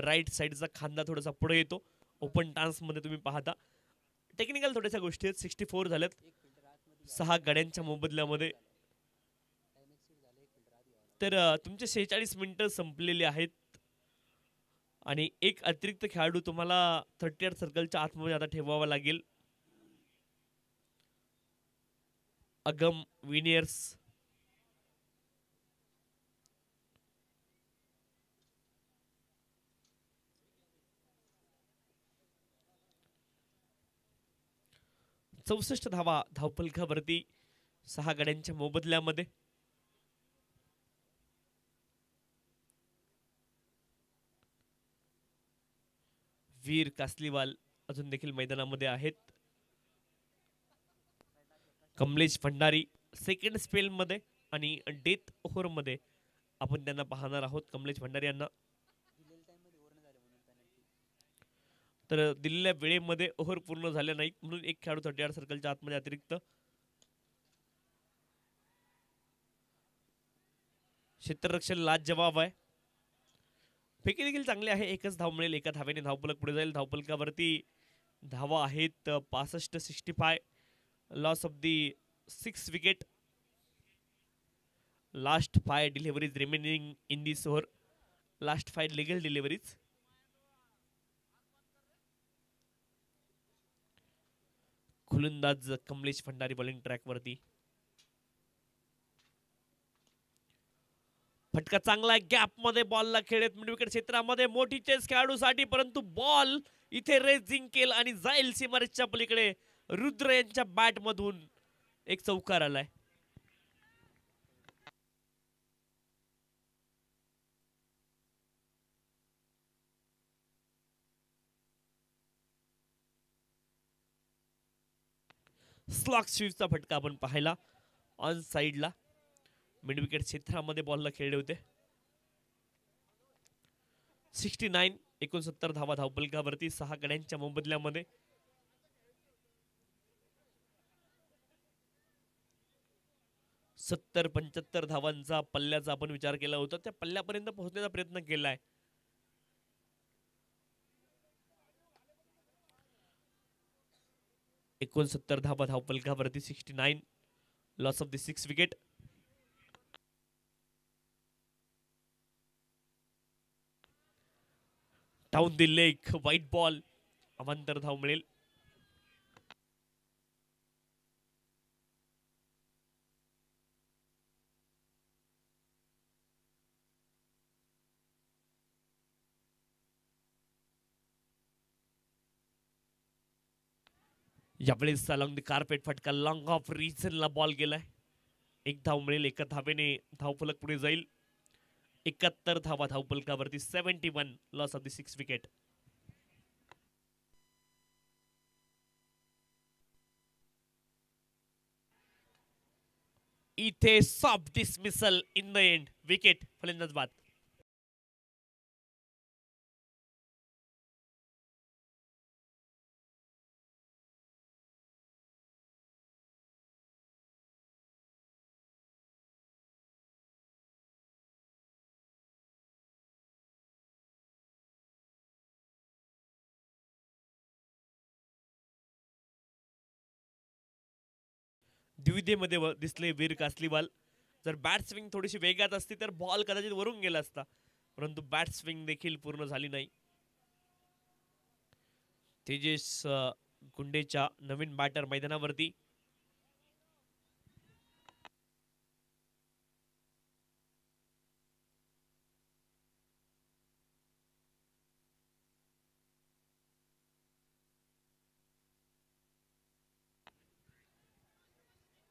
Speaker 1: राईट साइडचा खांदा थोडासा पुढे येतो. ओपन टान्स मध्ये तुम्ही पाहता टेक्निकल थोड्याशा गोष्टी आहेत. 64 झाल्यात 6 गड्यांच्या मोबदल्यामध्ये. तर तुमचे 46 मिनिटं संपलेली आहेत आणि एक अतिरिक्त खेळाडू तुम्हाला 38 सर्कलच्या आतमध्ये आता ठेवावा लागेल. अगम विनियर्स. चौसष्ट धावा धावफलकावरती 6 गड्यांच्या मोबदल्यामध्ये. वीर कासलीवाल अजून देखील मैदानामध्ये आहेत. कमलेश भंडारी सेकंड स्पेल मध्ये आणि डेथ ओव्हर मध्ये आपण त्यांना पाहणार आहोत. कमलेश भंडारी यांना तर दिलेल्या वेळेमध्ये ओव्हर पूर्ण झाले नाही म्हणून एक खेळाडू 38 सर्कलच्या आतमध्ये अतिरिक्त. क्षेत्ररक्षण लाज जवाब आहे. फेकी देखील चांगले आहे. एकच धाव मिळेल. एका धावेने धावफलक पुढे जाईल. धावफलकावरती धावा आहेत 65. 65. Loss of the 6 wicket. Last 5 deliveries remaining in this over. Last 5 legal deliveries. गोलंदाज कमलेश भंडारी बॉलिंग ट्रॅक वरती. फटका चांगला आहे. गॅप मध्ये बॉलला खेळत मिड विकेट क्षेत्रामध्ये मोठी चेस खेळाडूसाठी, परंतु बॉल इथे रेसिंग केलं आणि जाईल सीमारेषच्या पलीकडे. रुद्र यांच्या बॅट मधून एक चौकार आलाय. स्लॉक स्वीपचा फटका आपण पाहिला ऑन साइडला. मिड विकेट क्षेत्रामध्ये बॉलला खेळले होते. 69. 69 धावा धावफलकावरती 6 गड्यांच्या मोबदल्यामध्ये. सत्तर 75 धावांचा पल्ल्याचा आपण विचार केला होता. त्या पल्ल्यापर्यंत पोहोचण्याचा प्रयत्न केलाय. एकोणसत्तर धावा धावफलकावरती 69. Loss of the 6 wicket. Down the leg wide ball. अवांतर धाव मिळेल. यावेळेस अलॉंग द कार्पेट फटका लॉंग ऑफ रिजनला बॉल गेलाय. एक धाव मिळेल. एका धावेने धावफलक पुढे जाईल. 71 धावा धावफलकावरती 71. Loss of the 6 wicket. इथे soft dismissal in the end. Wicket फलंदाज बाद. द्विधेमध्ये दिसले वीर कासलीवाल. जर बॅट स्विंग थोडीशी वेगात असती तर बॉल कदाचित वरून गेला असता, परंतु बॅट स्विंग देखील पूर्ण झाली नाही. तेजस गुंडेच्या नवीन बॅटर मैदानावरती.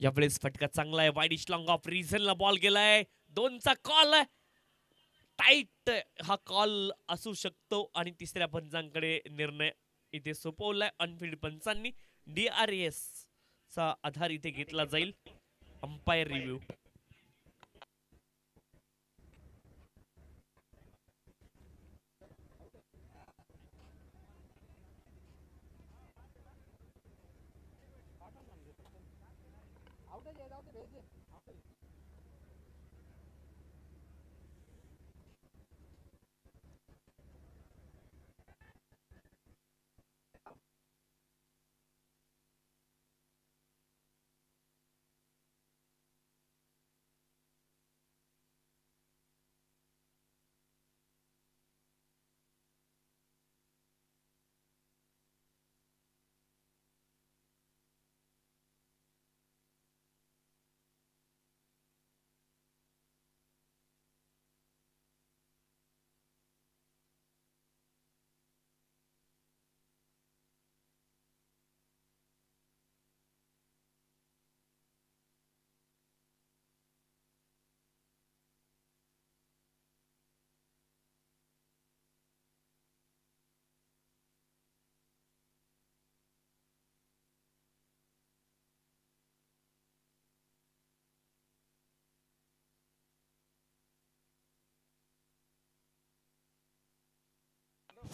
Speaker 1: यावेळेस फटका चांगला आहे. वाईड लॉंग ऑफ रिझनला बॉल गेलाय. 2चा कॉल आहे. टाईट हा कॉल असू शकतो आणि तिसऱ्या पंचांकडे निर्णय इथे सोपवलाय अनफिल्ड पंचांनी. DRS चा आधार इथे घेतला जाईल. Umpire review.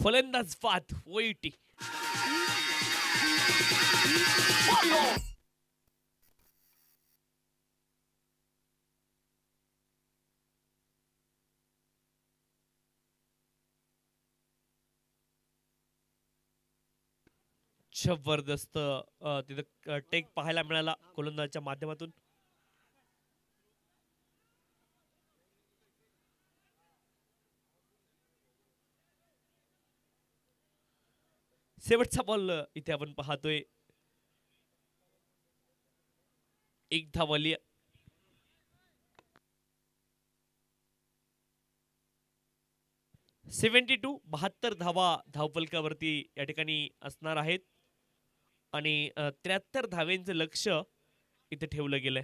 Speaker 1: फलंदाज फात ओईटी. जबरदस्त तिथं टेक पाहायला मिळाला गोलंदाजच्या माध्यमातून. शेवटचा बॉल इथे आपण पाहतोय. एक धावाली. 72 72 धावा धावफलकावरती या ठिकाणी असणार आहेत आणि 73 धावेंचं लक्ष इथे ठेवलं गेलंय.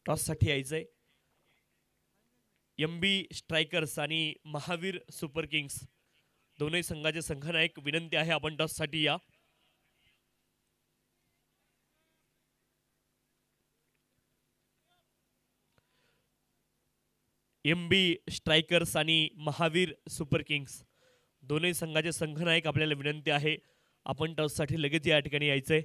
Speaker 1: टॉस साठी यायचंय. MB स्ट्रायकर्स आणि महावीर सुपर किंग्स दोन्ही संघाचे संघनायक विनंती आहे आपण टॉससाठी या. MB स्ट्रायकर्स आणि महावीर सुपर किंग्स दोन्ही संघाचे संघनायक आपल्याला विनंती आहे आपण टॉससाठी लगेच या ठिकाणी यायचंय.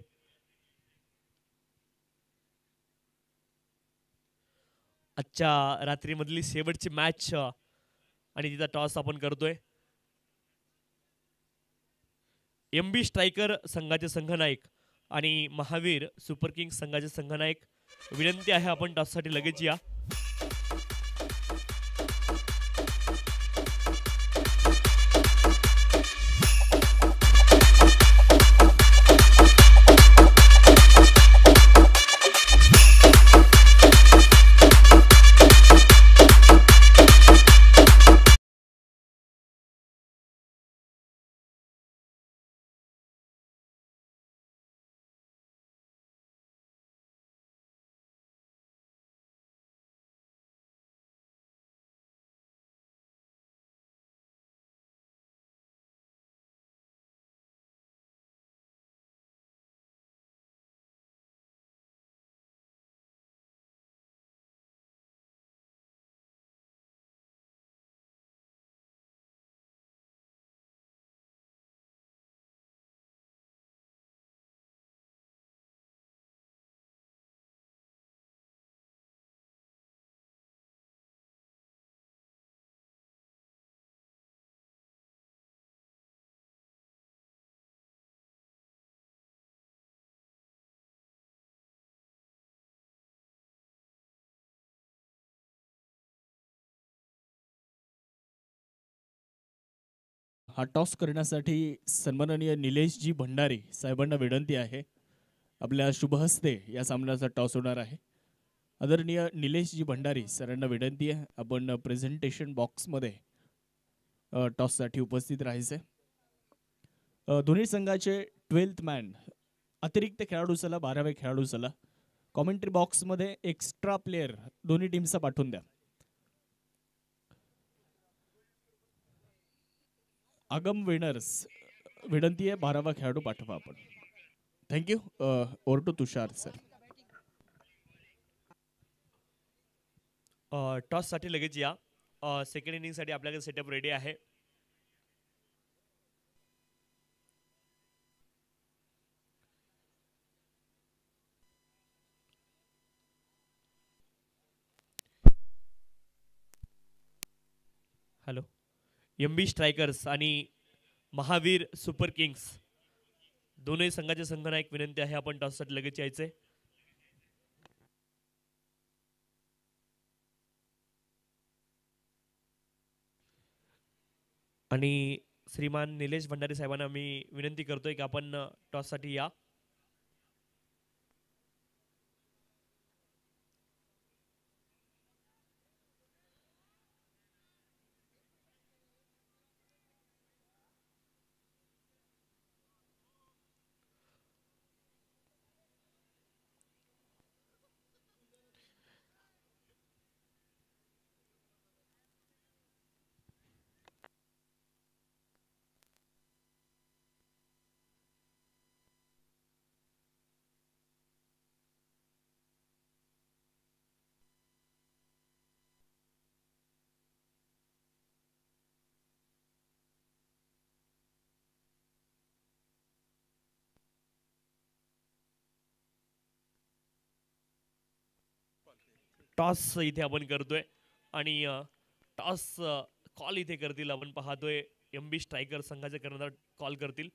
Speaker 1: आजच्या रात्रीमधली शेवटची मॅच आणि तिचा टॉस आपण करतोय. MB स्ट्रायकर संघाचे संघनायक आणि महावीर सुपर किंग्स संघाचे संघनायक विनंती आहे आपण टॉससाठी लगेच या.
Speaker 2: हा टॉस करण्यासाठी सन्माननीय निलेशजी भंडारी साहेबांना विनंती आहे. आपल्या शुभहस्ते या सामन्याचा टॉस होणार आहे. आदरणीय निलेशजी भंडारी सरांना विनंती आहे आपण प्रेझेंटेशन बॉक्समध्ये टॉससाठी उपस्थित राहायचे. दोन्ही संघाचे 12th मॅन अतिरिक्त खेळाडू चला 12व्या खेळाडू चला कॉमेंट्री बॉक्समध्ये एक्स्ट्रा प्लेयर दोन्ही टीमचा पाठवून द्या. आगम विनर्स विनंती आहे 12वा खेळाडू पाठवा आपण. Thank you. Over to Tushar sir.
Speaker 1: Toss साठी लगेच या. सेकंड इनिंग साठी आपल्याकडे सेटअप रेडी आहे. हॅलो. MB स्ट्रायकर्स आणि महावीर सुपर किंग्स दोन्ही संघाचे संघनायक विनंती आहे आपण टॉससाठी लगेच यायचे. आणि श्रीमान निलेश भंडारी साहेबांना मी विनंती करतोय की आपण टॉससाठी या. टॉस इथे आपण करतोय आणि टॉस कॉल इथे करतील आपण पाहतोय. MB स्ट्रायकर संघाचे कर्णधार कॉल करतील.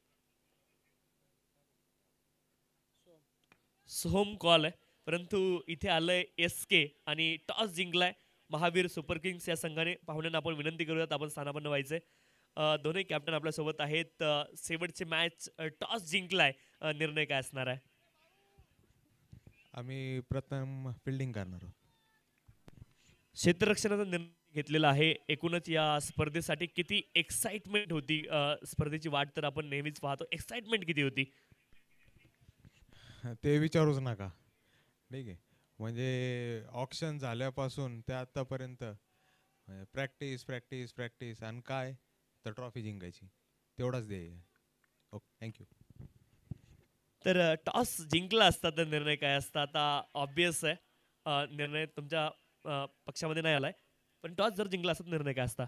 Speaker 1: सोहम कॉल आहे परंतु इथे आलंय SK आणि टॉस जिंकलाय महावीर सुपर किंग्स या संघाने. पाहुण्यांना आपण विनंती करूयात आपण स्थानापन्न व्हायचंय. दोन्ही कॅप्टन आपल्या सोबत आहेत. शेवटचे मॅच टॉस जिंकलाय, निर्णय काय असणार आहे?
Speaker 3: आम्ही प्रथम फिल्डिंग करणार आहोत.
Speaker 1: क्षेत्ररक्षणाचा निर्णय घेतलेला आहे. एकूणच या स्पर्धेसाठी किती एक्साइटमेंट होती, स्पर्धेची वाट तर आपण नेहमीच पाहतो. एक्साइटमेंट किती होती
Speaker 3: ते विचारूच नका. ठीक आहे, म्हणजे ऑक्शन झाल्यापासून ते आतापर्यंत प्रॅक्टिस प्रॅक्टिस प्रॅक्टिस आणि काय तर ट्रॉफी जिंकायची. तेवढाच ध्येय आहे. Okay, thank you.
Speaker 1: तर टॉस जिंकला असता तर निर्णय काय असता? आता ऑब्वियस आहे, निर्णय तुमच्या पक्षामध्ये नाही आलाय, पण टॉस जर जिंकला असता तर निर्णय काय असता?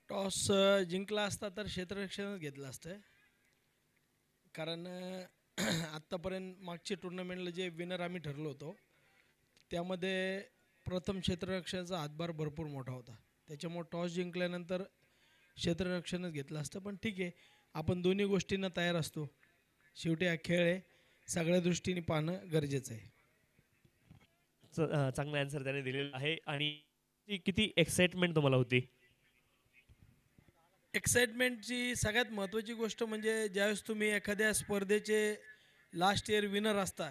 Speaker 4: टॉस जिंकला असता तर क्षेत्ररक्षणच घेतलं असतं. कारण आत्तापर्यंत मागच्या टुर्नामेंटला जे विनर आम्ही ठरलो होतो त्यामध्ये प्रथम क्षेत्ररक्षणाचा हातभार भरपूर मोठा होता. त्याच्यामुळे टॉस जिंकल्यानंतर क्षेत्ररक्षणच घेतलं असतं. पण ठीक आहे, आपण दोन्ही गोष्टींना तयार असतो. शेवटी हा खेळ आहे, सगळ्या दृष्टीने पाहणं गरजेचं आहे.
Speaker 1: चांगला आन्सर त्याने दिलेला आहे. आणि किती एक्साइटमेंट तुम्हाला होती?
Speaker 4: एक्साइटमेंटची सगळ्यात महत्त्वाची गोष्ट म्हणजे ज्यावेळेस तुम्ही एखाद्या स्पर्धेचे लास्ट इयर विनर असता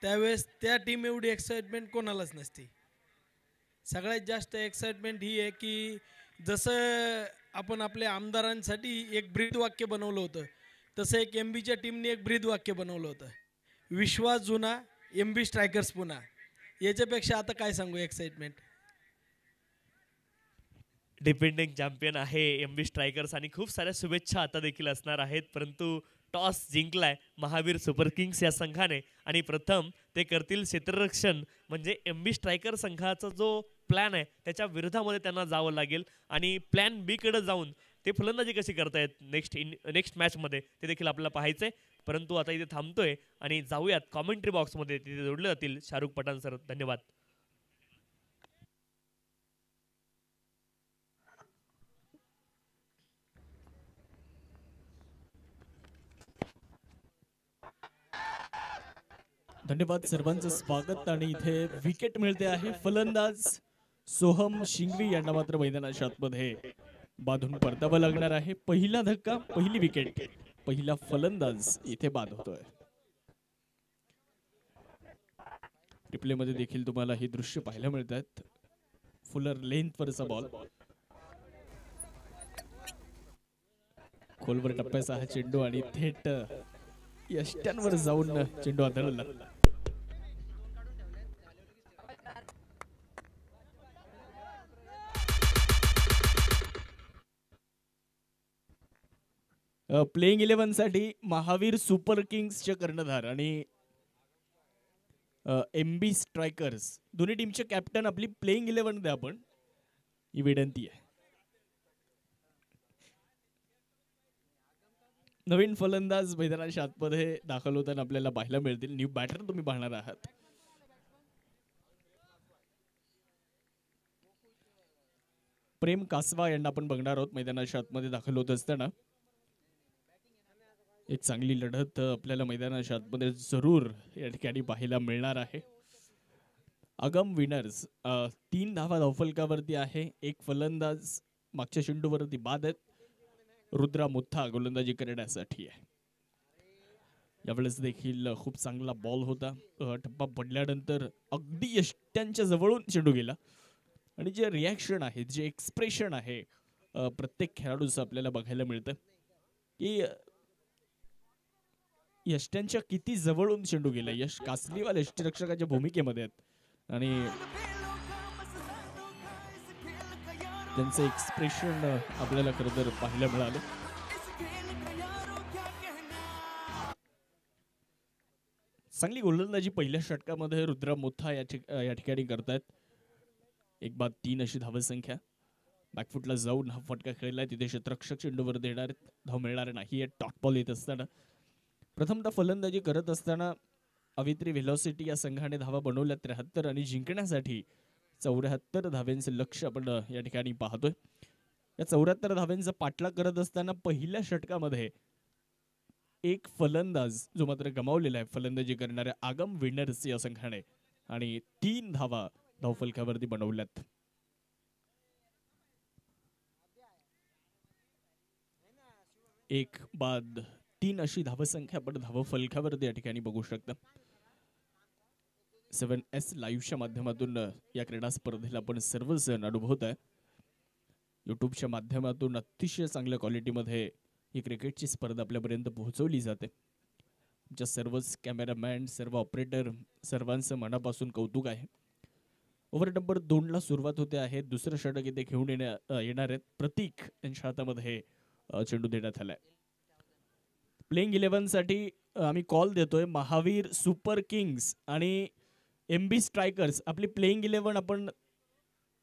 Speaker 4: त्यावेळेस त्या टीम एवढी एक्साइटमेंट कोणालाच नसते. सगळ्यात जास्त एक्साइटमेंट ही आहे की जसं आपण आपल्या आमदारांसाठी एक ब्रीदवाक्य बनवलं होतं तसं एक MBच्या टीमने एक ब्रीदवाक्य बनवलं होतं, विश्वास जुना MB स्ट्रायकर्स पुन्हा. याच्यापेक्षा आता काय सांगू एक्साइटमेंट.
Speaker 1: डिपेंडिंग चॅम्पियन आहे MB स्ट्रायकर्स आणि खूप साऱ्या शुभेच्छा आता देखील असणार आहेत. परंतु टॉस जिंकलाय महावीर सुपर किंग्स या संघाने आणि प्रथम ते करतील क्षेत्ररक्षण. म्हणजे MB स्ट्रायकर संघाचा जो प्लॅन आहे त्याच्या विरोधामध्ये त्यांना जावं लागेल आणि प्लॅन बी कडे जाऊन ते फलंदाजी कशी करतायत नेक्स्ट मॅचमध्ये ते देखील आपल्याला पाहायचंय. परंतु आता इथे थांबतोय आणि जाऊयात कॉमेंट्री बॉक्समध्ये. तिथे जोडले जातील शाहरुख पठाण सर. धन्यवाद.
Speaker 2: धन्यवाद सर्वांचं स्वागत. आणि इथे विकेट मिळते आहे. फलंदाज सोहम शिंगवी यांना मात्र मैदानाच्या आतमध्ये बांधून परतावं लागणार आहे. पहिला धक्का, पहिली विकेट, पहिला फलंदाज इथे बाद होतोय. रिप्ले मध्ये देखील तुम्हाला ही दृश्य पाहायला मिळतात. फुलर लेंथ वरचा बॉल, खोलवर टप्प्याचा हा चेंडू आणि थेट यष्ट्यांवर जाऊन चेंडू आदळला. प्लेइंग 11 साठी महावीर सुपर किंग्सचे कर्णधार आणि MB स्ट्रायकर्स दोन्ही टीमचे कॅप्टन आपली प्लेइंग 11 द्या आपण, ही विनंती आहे. नवीन फलंदाज मैदानाच्या आतमध्ये दाखल होताना आपल्याला पाहायला मिळतील. न्यू बॅटर तुम्ही पाहणार आहात. प्रेम कासवा यांना आपण बघणार आहोत मैदानाच्या आतमध्ये दाखल होत असताना. एक चांगली लढत आपल्याला मैदानाच्या आतमध्ये जरूर या ठिकाणी पाहायला मिळणार आहे. आगम विनर्स 3 धावा धावफलकावरती आहे. एक फलंदाज मागच्या चेंडूवरती बाद आहेत. रुद्रा मुथा गोलंदाजी करण्यासाठी आहे. यावेळेस देखील खूप चांगला बॉल होता. टप्पा पडल्यानंतर अगदी यष्ट्यांच्या जवळून चेंडू गेला आणि जे रिॲक्शन आहे, जे एक्सप्रेशन आहे प्रत्येक खेळाडूचं आपल्याला बघायला मिळतं की यष्ट्यांच्या किती जवळून चेंडू गेला. यश कासलीवाल यष्टीरक्षकाच्या भूमिकेमध्ये आहेत आणि त्यांचं एक्सप्रेशन आपल्याला खरं तर पाहायला मिळालं. चांगली गोलंदाजी पहिल्या षटकामध्ये रुद्रा मोथा या ठिकाणी करतायत. 1-3 अशी धावसंख्या. बॅकफुटला जाऊन हा फटका खेळलाय. तिथे क्षेत्ररक्षक चेंडूवर देणार आहेत, धाव मिळणार नाही. डॉट बॉल येत असताना प्रथमतः फलंदाजी करत असताना अवित्री व्हेलॉसिटी या संघाने धावा बनवल्या 73 आणि जिंकण्यासाठी 74 धाव्यांचं लक्ष आपण या ठिकाणी पाहतोय. या 74 धाव्यांचा पाठलाग करत असताना पहिल्या षटकामध्ये एक फलंदाज जो मात्र गमावलेला आहे फलंदाजी करणाऱ्या आगम विनर्स या संघाने आणि 3 धावा धावफलकावरती बनवल्यात. एक बाद 3 अशी धावसंख्या आपण धावफलकावरती या ठिकाणी बघू शकता. 7S लाईव्हच्या माध्यमातून या क्रीडा स्पर्धेला आपण सर्वजण अनुभवत आहे. युट्यूबच्या माध्यमातून अतिशय चांगल्या क्वालिटीमध्ये ही क्रिकेटची स्पर्धा आपल्यापर्यंत पोहोचवली जाते. आमच्या सर्वच कॅमेरामॅन, सर्व ऑपरेटर, सर्वांचं मनापासून कौतुक आहे. ओव्हर नंबर 2 ला सुरुवात होते आहे. दुसरं षटक इथे घेऊन येणार आहेत. प्रतीक यांच्या हातामध्ये चेंडू देण्यात आलाय. प्लेइंग 11 साठी आम्ही कॉल देतोय महावीर सुपर किंग्स आणि MB स्ट्रायकर्स. आपली प्लेइंग 11 आपण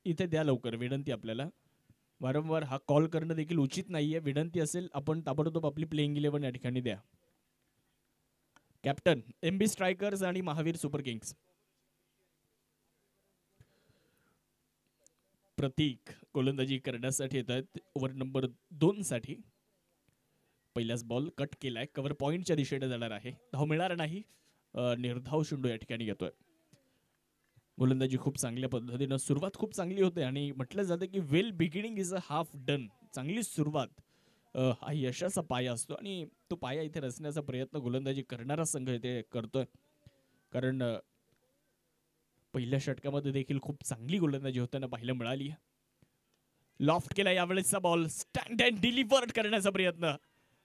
Speaker 2: इथे द्या लवकर, विनंती आपल्याला. वारंवार हा कॉल करणं देखील उचित नाहीये. विनंती असेल आपण ताबडतोब आपली प्लेइंग 11 या ठिकाणी द्या. कॅप्टन MB स्ट्रायकर्स आणि महावीर सुपर किंग्स. प्रतीक गोलंदाजी करण्यासाठी येत आहेत ओव्हर नंबर 2 साठी. पहिलाच बॉल कट केलाय, कव्हर पॉइंटच्या दिशेने जाणार आहे. धाव मिळणार नाही. निर्धाव चेंडू या ठिकाणी येतोय. गोलंदाजी खूप चांगल्या पद्धतीनं, सुरुवात खूप चांगली होते आणि म्हटलं जातं की well beginning is a half done. चांगली सुरुवात हा यशाचा पाया असतो आणि तो पाया इथे रचण्याचा प्रयत्न गोलंदाजी करणारा संघ इथे करतोय. कारण पहिल्या षटकामध्ये देखील खूप चांगली गोलंदाजी होताना पाहायला मिळाली. लॉफ्ट केला यावेळेसचा बॉल, स्टँड अँड डिलिव्हर्ड करण्याचा प्रयत्न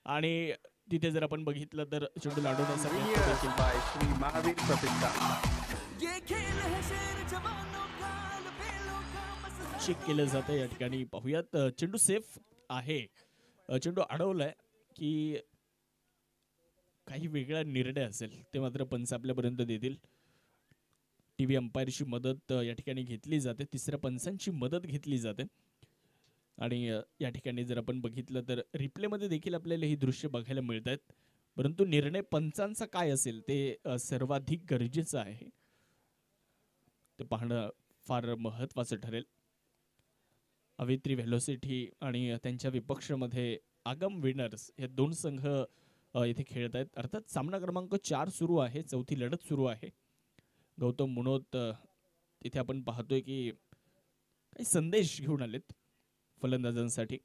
Speaker 2: आणि तिथे जर आपण बघितलं तर चेंडू लाडवण्याचा चेक केलं जातं या ठिकाणी. पाहूयात चेंडू सेफ आहे. चेंडू अडवलाय की काही वेगळा निर्णय असेल ते मात्र पंच आपल्यापर्यंत देतील. टीव्ही अंपायरची मदत या ठिकाणी घेतली जाते, तिसऱ्या पंचांची मदत घेतली जाते आणि या ठिकाणी जर आपण बघितलं तर रिप्लेमध्ये देखील आपल्याला ही दृश्य बघायला मिळत आहेत. परंतु निर्णय पंचांचा काय असेल ते सर्वाधिक गरजेचं आहे, ते पाहणं फार महत्त्वाचं ठरेल. अवित्री व्हेलोसिटी आणि त्यांच्या विपक्षामध्ये आगम विनर्स हे 2 संघ इथे खेळत आहेत. अर्थात सामना क्रमांक 4 सुरू आहे, चौथी लढत सुरू आहे. गौतम मुनोत इथे आपण पाहतोय की काही संदेश घेऊन आलेत फलंदाजांसाठी.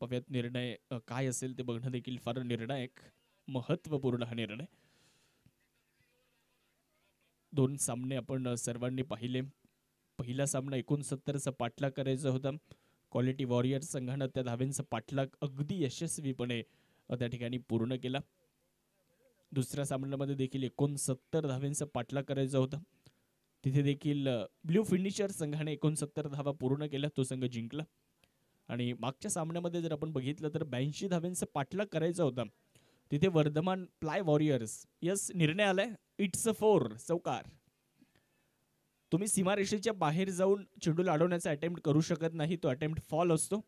Speaker 2: पाहूयात निर्णय काय असेल ते बघणं देखील फार निर्णायक, महत्त्वपूर्ण हा निर्णय. 2 सामने आपण सर्वांनी पाहिले. पहिला सामना 69चा पाठलाग करायचा होता. क्वालिटी वॉरियर्स संघानं त्या धावेंचा पाठलाग अगदी यशस्वीपणे त्या ठिकाणी पूर्ण केला. दुसऱ्या सामन्यामध्ये देखील 69 धावेंचा पाठलाग करायचा होता. तिथे देखील ब्ल्यू फिनिशर संघाने 69 धावा पूर्ण केल्या, तो संघ जिंकला. आणि मागच्या सामन्यामध्ये जर आपण बघितलं तर 82 धावेंचा पाठलाग करायचा होता. तिथे वर्धमान प्लाय वॉरियर्स यस निर्णय आलाय, इट्स अ 4 चौकार. तुम्ही सीमारेषेच्या बाहेर जाऊन चेंडू लाडवण्याचा अटेम्प्ट करू शकत नाही, तो अटेम्प्ट फॉल असतो.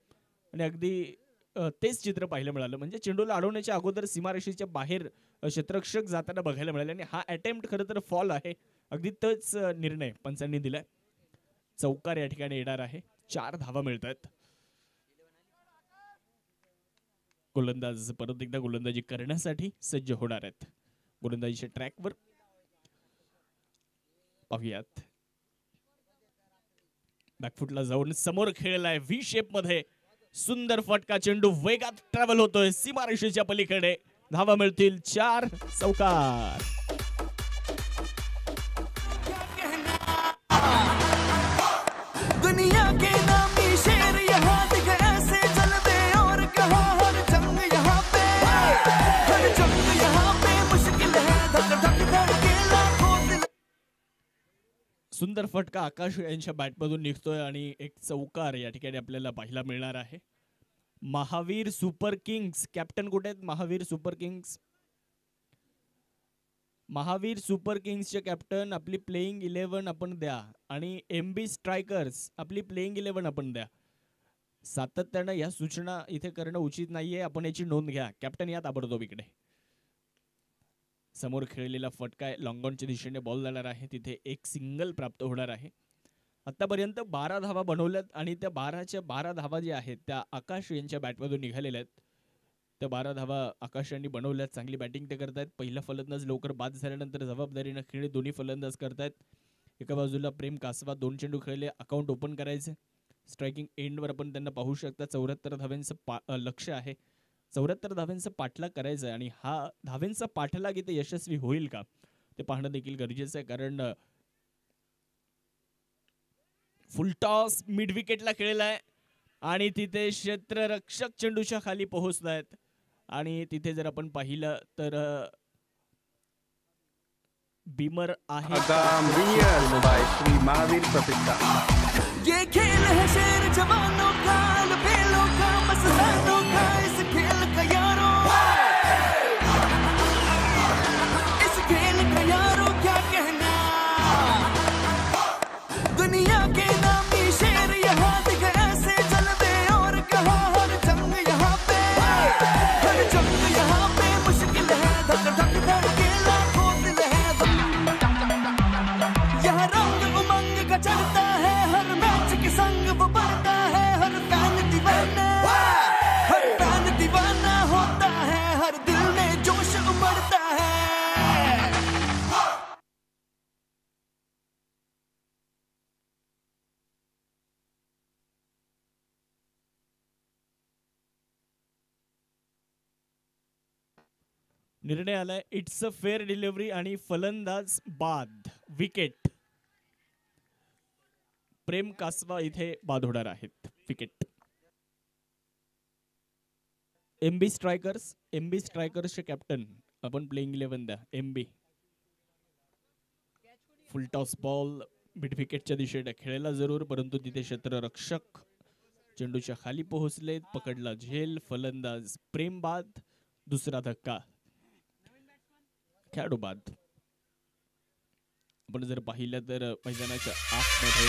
Speaker 2: आणि अगदी तेच चित्र पाहायला मिळालं. म्हणजे चेंडू लाडवण्याच्या अगोदर सीमारेषेच्या बाहेर क्षेत्ररक्षक जाताना बघायला मिळाले आणि हा अटेम्प्ट खरं तर फॉल आहे. अगदी तोच निर्णय पंचांनी दिलाय. चौकार या ठिकाणी येणार आहे. 4 धावा मिळत आहेत. गोलंदाज परत एकदा गोलंदाजी करण्यासाठी सज्ज होणार आहेत. गोलंदाजीच्या ट्रॅकवर पाहूयात. बॅकफुटला जाऊन समोर खेळलाय व्ही शेप मध्ये. सुंदर फटका, चेंडू वेगात ट्रॅव्हल होतोय सीमारेषेच्या पलीकडे. धावा मिळतील 4 चौकार.
Speaker 5: दुनिया के नामी शेर यहाँ दिख ऐसे जलवे और कहा हर जंग यहाँ पे, हर जंग यहाँ पे मुश्किल है, धक धक धड़के लाखों दिल.
Speaker 2: सुंदर फटका आकाश यांच्या बॅटमधून निघतोय आणि एक चौकार या ठिकाणी आपल्याला पाहायला मिळणार आहे. महावीर सुपर किंग्स कॅप्टन कुठे आहेत? Mahavir super kings. Mahavir super किंग्सचे कॅप्टन आपली प्लेइंग 11 आपण द्या आणि MB स्ट्रायकर्स आपली प्लेइंग 11 आपण द्या. सातत्यानं या सूचना इथे करणं उचित नाहीये, आपण याची नोंद घ्या. कॅप्टन या ताबडतोब इकडे. समोर खेळलेला फटका लॉंग ऑनच्या दिशेने बॉल जाणार आहे. तिथे एक सिंगल प्राप्त होणार आहे. आतापर्यंत 12 धावा बनवल्यात आणि त्या 12च्या 12 धावा ज्या आहेत त्या आकाश यांच्या बॅटमधून निघालेल्या आहेत. त्या 12 धावा आकाश यांनी बनवल्यात. चांगली बॅटिंग ते करतायत. पहिला फलंदाज लवकर बाद झाल्यानंतर जबाबदारीनं खेळणे दोन्ही फलंदाज करतायत. एका बाजूला प्रेम कासवा 2 चेंडू खेळले, अकाउंट ओपन करायचे. स्ट्रायकिंग एंडवर आपण त्यांना पाहू शकता. 74 धाव्यांचं लक्ष आहे. 74 धाव्यांचा पाठलाग करायचा आहे आणि हा धाव्यांचा पाठलाग इथे यशस्वी होईल का ते पाहणं देखील गरजेचं आहे. कारण फुलटॉस मिड विकेटला खेळलाय आणि तिथे क्षेत्ररक्षक चेंडूच्या खाली पोहोचतायत आणि तिथे जर आपण पाहिलं तर बीमर आहे.
Speaker 5: ये खेल है शेर जवानों का, बस है धोखा इस खेल का यारो, इस खेल का यारो क्या कहना। दुनिया के नामी शेर यहाँ दिख ऐसे जलवे और कहा हर जंग यहाँ पे, हर जंग यहाँ पे मुश्किल है, धक धक धड़के लाखों दिल है। यहाँ रंग उमंग का चढ़ता है, हर मैच के संग वो बढ़ता है, हर फैन दीवाना, हर फैन दीवाना होता है, हर दिल में जोश उमड़ता है।
Speaker 2: निर्णय आलाय इट्स अ फेअर डिलिव्हरी आणि फलंदाज बाद विकेट. प्रेम कासवा इथे बाद होणार आहेत. विकेट. एमबी स्ट्रायकर्सचे कॅप्टन आपण प्लेइंग 11 द्या. MB full toss ball mid विकेटच्या दिशेने खेळायला जरूर, परंतु तिथे क्षेत्ररक्षक चेंडूच्या खाली पोहोचले, पकडला झेल. फलंदाज प्रेम बाद. दुसरा धक्का खेळाडू बाद. आपण जर पाहिलं तर मैदानाच्या आतमध्ये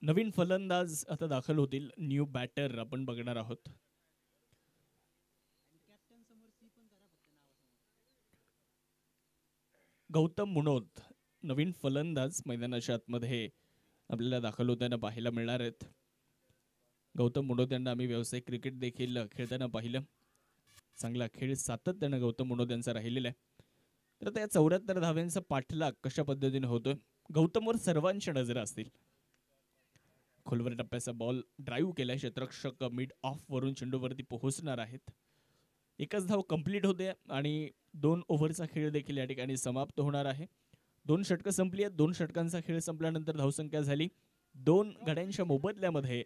Speaker 2: नवीन फलंदाज आता दाखल होतील. न्यू बॅटर आपण बघणार आहोत. गौतम मुनोद नवीन फलंदाज मैदानाच्या आतमध्ये आपल्याला दाखल होताना पाहायला मिळणार आहेत. गौतम मुनोद यांना आम्ही व्यावसायिक क्रिकेट देखील खेळताना पाहिलं. चांगला खेळ सातत्यानं गौतम मुनोद यांचा राहिलेला आहे. तर त्या 74 धाव्यांचा पाठलाग कशा पद्धतीने होतोय, गौतमवर सर्वांच्या नजरा असतील. खोलवर टप्प्याचा बॉल ड्राईव्ह केलाय. क्षेत्ररक्षक मिड ऑफ वरून चेंडूवरती पोहोचणार आहेत. एकच धाव कंप्लीट होते आणि 2 ओव्हरचा खेळ देखील या ठिकाणी समाप्त होणार आहे. 2 षटकं संपली आहेत. 2 षटकांचा खेळ संपल्यानंतर धावसंख्या झाली 2 गड्यांच्या मोबदल्यामध्ये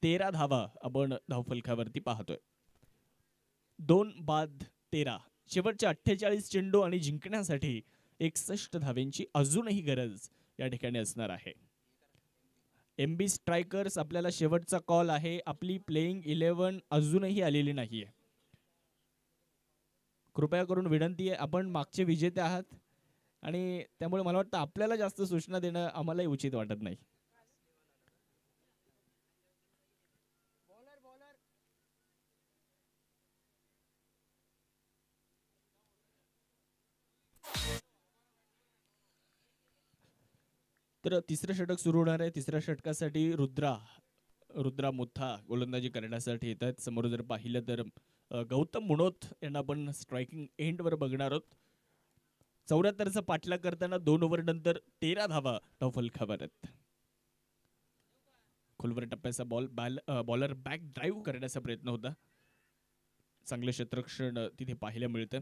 Speaker 2: 13 धावा आपण धावफलकावरती पाहतोय. 2 बाद 13. शेवटच्या 48 चेंडू आणि जिंकण्यासाठी 61 धावेंची अजूनही गरज या ठिकाणी असणार आहे. एमबी स्ट्रायकर्स आपल्याला शेवटचा कॉल आहे. आपली प्लेइंग 11 अजूनही आलेली नाहीये. कृपया करून विनंती आहे, आपण मागचे विजेते आहात आणि त्यामुळे मला वाटतं आपल्याला जास्त सूचना देणं आम्हालाही उचित वाटत नाही. तर तिसरं षटक सुरू होणार आहे. तिसऱ्या षटकासाठी रुद्रा मुथा गोलंदाजी करण्यासाठी येत आहेत. समोर जर पाहिलं तर गौतम मुनोत यांना आपण स्ट्रायकिंग एंडवर बघणार आहोत. 74चा पाठलाग करताना 2 ओव्हर नंतर 13 धावा धावफलकावर आहेत. खोलवर टप्प्याचा बॉलर बॅक ड्राईव्ह करण्याचा प्रयत्न होता. चांगलं क्षेत्ररक्षण तिथे पाहायला मिळतं.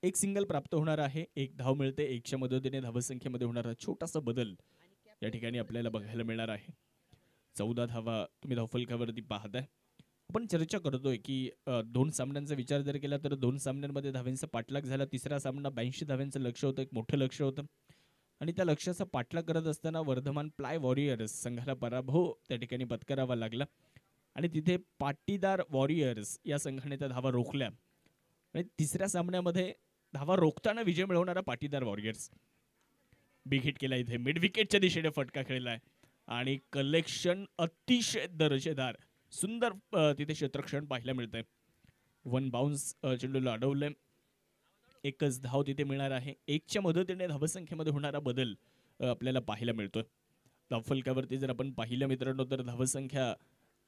Speaker 2: एक सिंगल प्राप्त होणार आहे. 1 धाव मिळते. 1च्या मदतीने धावसंख्येमध्ये होणारा छोटासा बदल या ठिकाणी आपल्याला बघायला मिळणार आहे. 14 धावा तुम्ही धावफलकावरती पाहताय. आपण चर्चा करतोय की 2 सामन्यांचा विचार जर केला तर 2 सामन्यांमध्ये धाव्यांचा पाठलाग झाला. तिसरा सामना 82 धाव्यांचं लक्ष्य होतं, एक मोठं लक्ष्य होतं आणि त्या लक्ष्याचा पाठलाग करत असताना वर्धमान प्लाय वॉरियर्स संघाला पराभव त्या ठिकाणी पत्करावा लागला आणि तिथे पाटीदार वॉरियर्स या संघाने त्या धावा रोखल्या आणि तिसऱ्या सामन्यामध्ये धावा रोखताना विजय मिळवणारा पाटीदार वॉरियर्स बिग हिट केला. इथे मिड विकेटच्या दिशेने फटका खेळलाय आणि कलेक्शन अतिशय दर्जेदार सुंदर तिथे क्षेत्ररक्षण पाहायला मिळतंय. 1 बाउन्स चेंडूला अडवलंय. 1च धाव तिथे मिळणार आहे. 1च्या मदतीने धावसंख्येमध्ये होणारा बदल आपल्याला पाहायला मिळतोय. धावफलकावरती जर आपण पाहिलं मित्रांनो तर धावसंख्या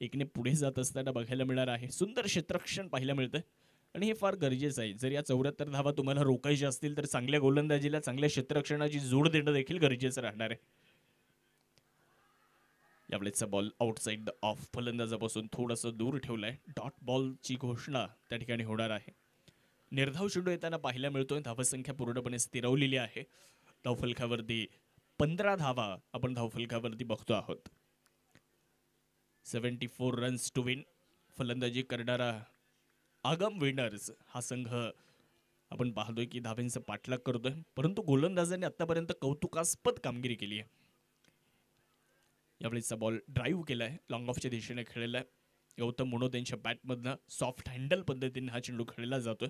Speaker 2: 1ने पुढे जात असताना बघायला मिळणार आहे. सुंदर क्षेत्ररक्षण पाहायला मिळतंय आणि हे फार गरजेचं आहे. जर या 74 धावा तुम्हाला रोखायच्या असतील तर चांगल्या गोलंदाजीला चांगल्या क्षेत्ररक्षणाची जोड देणं देखील गरजेचं राहणार आहे. यावेळेचा बॉल आउटसाइड द ऑफ फलंदाजापासून थोडंसं दूर ठेवलाय. डॉट बॉलची घोषणा त्या ठिकाणी होणार आहे. निर्धाव चेंडू येताना पाहायला मिळतोय. धावसंख्या पूर्णपणे स्थिरवलेली आहे. धावफलकावरती 15 धावा आपण धावफलकावरती बघतो आहोत. 74 रन्स टू विन. फलंदाजी करणारा आगम विनर्स हा संघ आपण पाहतोय की धावेंचा पाठलाग करतोय, परंतु गोलंदाजांनी आतापर्यंत कौतुकास्पद कामगिरी केली आहे. यावेळेचा बॉल ड्राईव्ह केलाय, लॉंग ऑफच्या दिशेने खेळलेला आहे. गौतम मुनोत यांच्या बॅटमधनं सॉफ्ट हँडल पद्धतीने हा चेंडू खेळला जातोय.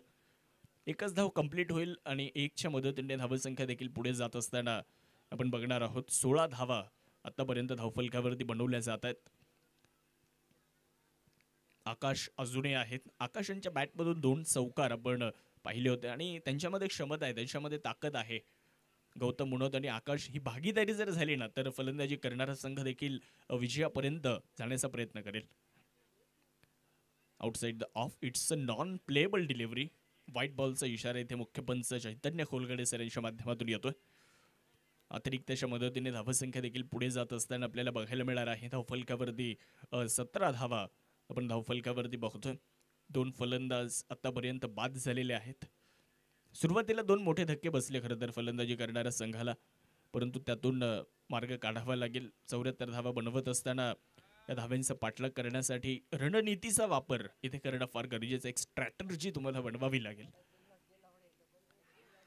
Speaker 2: एकच धाव कंप्लीट होईल आणि 1च्या मदतीने धावसंख्या देखील पुढे जात असताना आपण बघणार आहोत. 16 धावा आतापर्यंत धावफलकावरती बनवल्या जात आहेत. आकाश अजूनही आहेत. आकाश यांच्या बॅटमधून 2 चौकार आपण पाहिले होते आणि त्यांच्यामध्ये क्षमता आहे, त्यांच्यामध्ये ताकद आहे. गौतम मुनोत आणि आकाश ही भागीदारी जर झाली ना तर फलंदाजी करणारा संघ देखील विजयापर्यंत जाण्याचा प्रयत्न करेल. Outside the of, it's a non playable delivery. White बॉलचा इशारा इथे मुख्य पंच चैतन्य खोलगडे सर यांच्या माध्यमातून येतोय. अतिरिक्तच्या मदतीने धावसंख्या देखील पुढे जात असताना आपल्याला बघायला मिळणार आहे. धावफलकावरती 17 धावा आपण धावफलकावरती बघतोय. 2 फलंदाज आतापर्यंत बाद झालेले आहेत. सुरुवातीला 2 मोठे धक्के बसले खरं तर फलंदाजी करणाऱ्या संघाला, परंतु त्यातून मार्ग काढावा लागेल. 74 धावा बनवत असताना या धाव्यांचा पाठलाग करण्यासाठी रणनीतीचा वापर इथे करणं फार गरजेचं. एक स्ट्रॅटर्जी तुम्हाला बनवावी लागेल.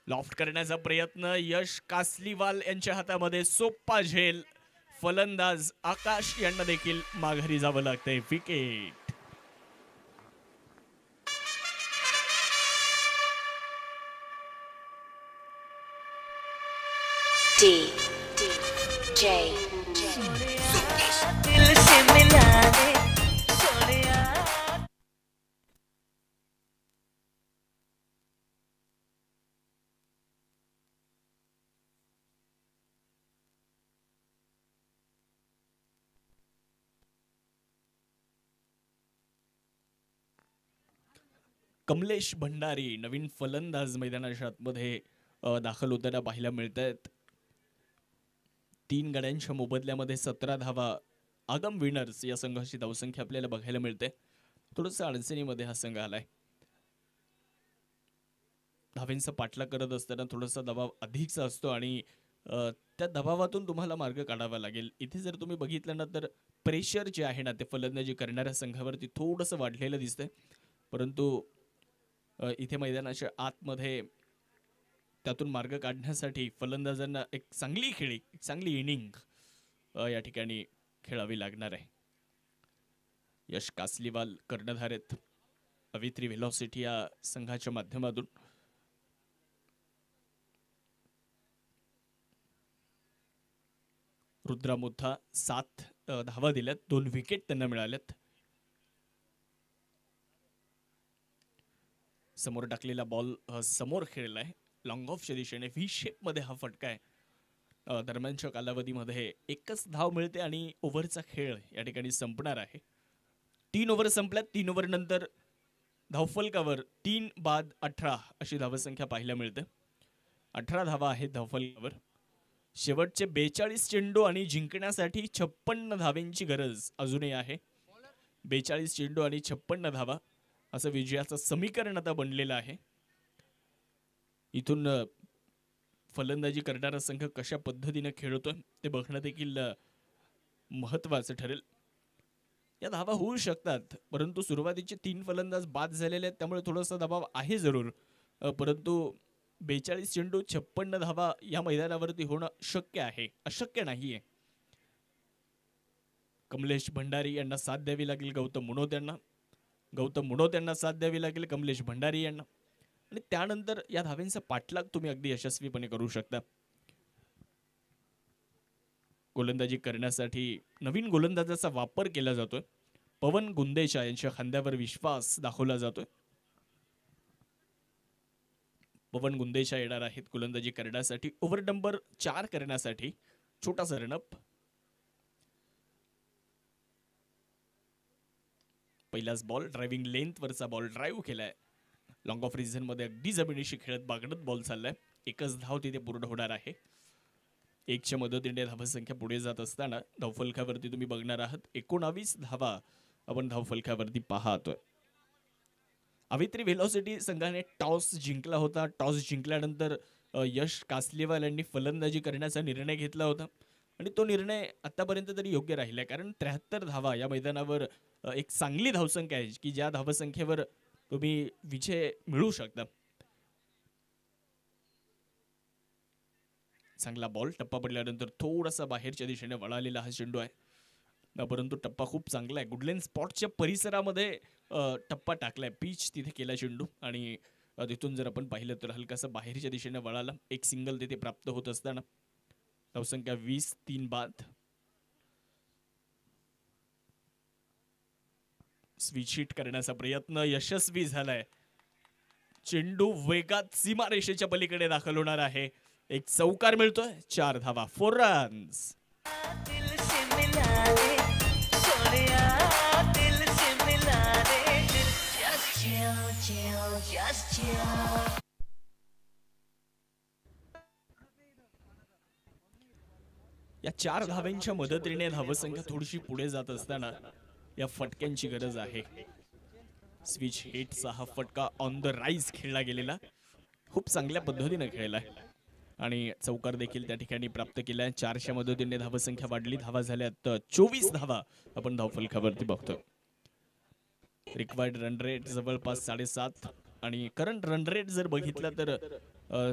Speaker 2: लॉफ्ट करण्याचा प्रयत्न, यश कासलीवाल यांच्या हातामध्ये सोप्पा झेल. फलंदाज आकाश यांना देखील माघारी जावं लागतंय. विकेट.
Speaker 6: DJ दिल से मिला दे सोनिया.
Speaker 2: कमलेश भंडारी नवीन फलंदाज मैदानाच्या आतमध्ये दाखल होताना पाहायला मिळत आहेत. 3 गड्यांच्या मोबदल्यामध्ये 17 धावा. आगम विनर्स या संघाची धावसंख्या आपल्याला बघायला मिळते. थोडंसं अडचणीमध्ये हा संघ आलाय. धावेंचा पाठलाग करत असताना थोडासा दबाव अधिकचा असतो आणि त्या दबावातून तुम्हाला मार्ग काढावा लागेल. इथे जर तुम्ही बघितलं ना तर प्रेशर जे आहे ना ते फलंदाजी करणाऱ्या संघावरती थोडंसं वाढलेलं दिसतंय, परंतु इथे मैदानाच्या आतमध्ये त्यातून मार्ग काढण्यासाठी फलंदाजांना एक चांगली खेळी, एक चांगली इनिंग या ठिकाणी खेळावी लागणार आहे. यश कासलीवाल कर्णधार आहेत. अवित्री व्हेलॉसिटी या संघाच्या माध्यमातून रुद्रा मुथा 7 धावा दिल्यात. 2 विकेट त्यांना मिळाल्यात. समोर टाकलेला बॉल समोर खेळलाय. लॉंग ऑफच्या दिशेने व्ही शेप मध्ये हा फटका आहे. दरम्यानच्या कालावधीमध्ये एकच धाव मिळते आणि ओव्हरचा खेळ या ठिकाणी संपणार आहे. 3 ओव्हर संपल्यात. 3 ओव्हर नंतर धावफलकावर 3 बाद 18 अशी धावसंख्या पाहायला मिळते. 18 धावा आहेत धावफलकावर. शेवटचे 42 चेंडू आणि जिंकण्यासाठी 56 धावेंची गरज अजूनही आहे. 42 चेंडू आणि 56 धावा असं विजयाचं समीकरण आता बनलेलं आहे. इथून फलंदाजी करणारा संघ कशा पद्धतीने खेळतोय ते बघणं देखील महत्त्वाचं ठरेल. या धावा होऊ शकतात, परंतु सुरुवातीचे 3 फलंदाज बाद झालेले आहेत, त्यामुळे थोडासा दबाव आहे जरूर, परंतु 42 चेंडू 56 धावा या मैदानावरती होणं शक्य आहे, अशक्य नाहीये. कमलेश भंडारी यांना साथ द्यावी लागेल गौतम मुनोत यांना साथ द्यावी लागेल कमलेश भंडारी यांना, आणि त्यानंतर या धावेंचा पाठलाग तुम्ही अगदी यशस्वीपणे करू शकता. गोलंदाजी करण्यासाठी नवीन गोलंदाजाचा वापर केला जातोय. पवन गुंदेचा यांच्या खांद्यावर विश्वास दाखवला जातोय. पवन गुंदेचा येणार आहेत गोलंदाजी करण्यासाठी. ओव्हर नंबर 4 करण्यासाठी छोटासा रनअप. पहिलाच बॉल ड्रायव्हिंग लेंथ वरचा बॉल ड्राईव्ह केलाय. लॉंग ऑफ रिझन मध्ये अगदी जमिनीशी खेळत बागडत बॉल चाललाय. एकच धाव तिथे पूर्ण होणार आहे. 1च्या मदतीने धावसंख्या पुढे जात असताना धावफलकावरती तुम्ही बघणार आहात 19 धावा आपण धावफलकावरती पाहतोय. अवित्री व्हेलॉसिटी संघाने टॉस जिंकला होता. टॉस जिंकल्यानंतर यश कासलीवाल यांनी फलंदाजी करण्याचा निर्णय घेतला होता आणि तो निर्णय आतापर्यंत तरी योग्य राहिला, कारण 73 धावा या मैदानावर एक चांगली धावसंख्या आहे की ज्या धावसंख्येवर तुम्ही विजय मिळवू शकता. चांगला बॉल, टप्पा पडल्यानंतर थोडासा बाहेरच्या दिशेने वळालेला हा चेंडू आहे. परंतु टप्पा खूप चांगला आहे. गुडलेन स्पॉटच्या परिसरामध्ये टप्पा टाकलाय, पिच तिथे केला चेंडू आणि तिथून जर आपण पाहिलं तर हलकासा बाहेरच्या दिशेने वळाला. एक सिंगल तिथे प्राप्त होत असताना धावसंख्या 20-3 बाद. स्विच हिट करण्याचा प्रयत्न यशस्वी झालाय. चेंडू वेगात सीमारेषेच्या पलीकडे दाखल होणार आहे. एक चौकार मिळतोय, 4 धावा, 4 रन्स.
Speaker 6: दिल से मिला दे सोनिया दिल से मिला दे दिल just chill chill just chill
Speaker 2: या 4 धाव्यांच्या मदतीने धावसंख्या थोडीशी पुढे जात असताना या फटक्यांची गरज आहे. स्विच हिटचा हा फटका ऑन द राईज खेळला गेलेला, खूप चांगल्या पद्धतीने खेळलाय आणि चौकार देखील त्या ठिकाणी प्राप्त केलाय. 4च्या मदतीने धावसंख्या वाढली. धावा झाल्यात 24 धावा आपण धावफलकावरती बघतो. रिक्वायर्ड रन रेट जवळपास 7.5 आणि करंट रन रेट जर बघितलं तर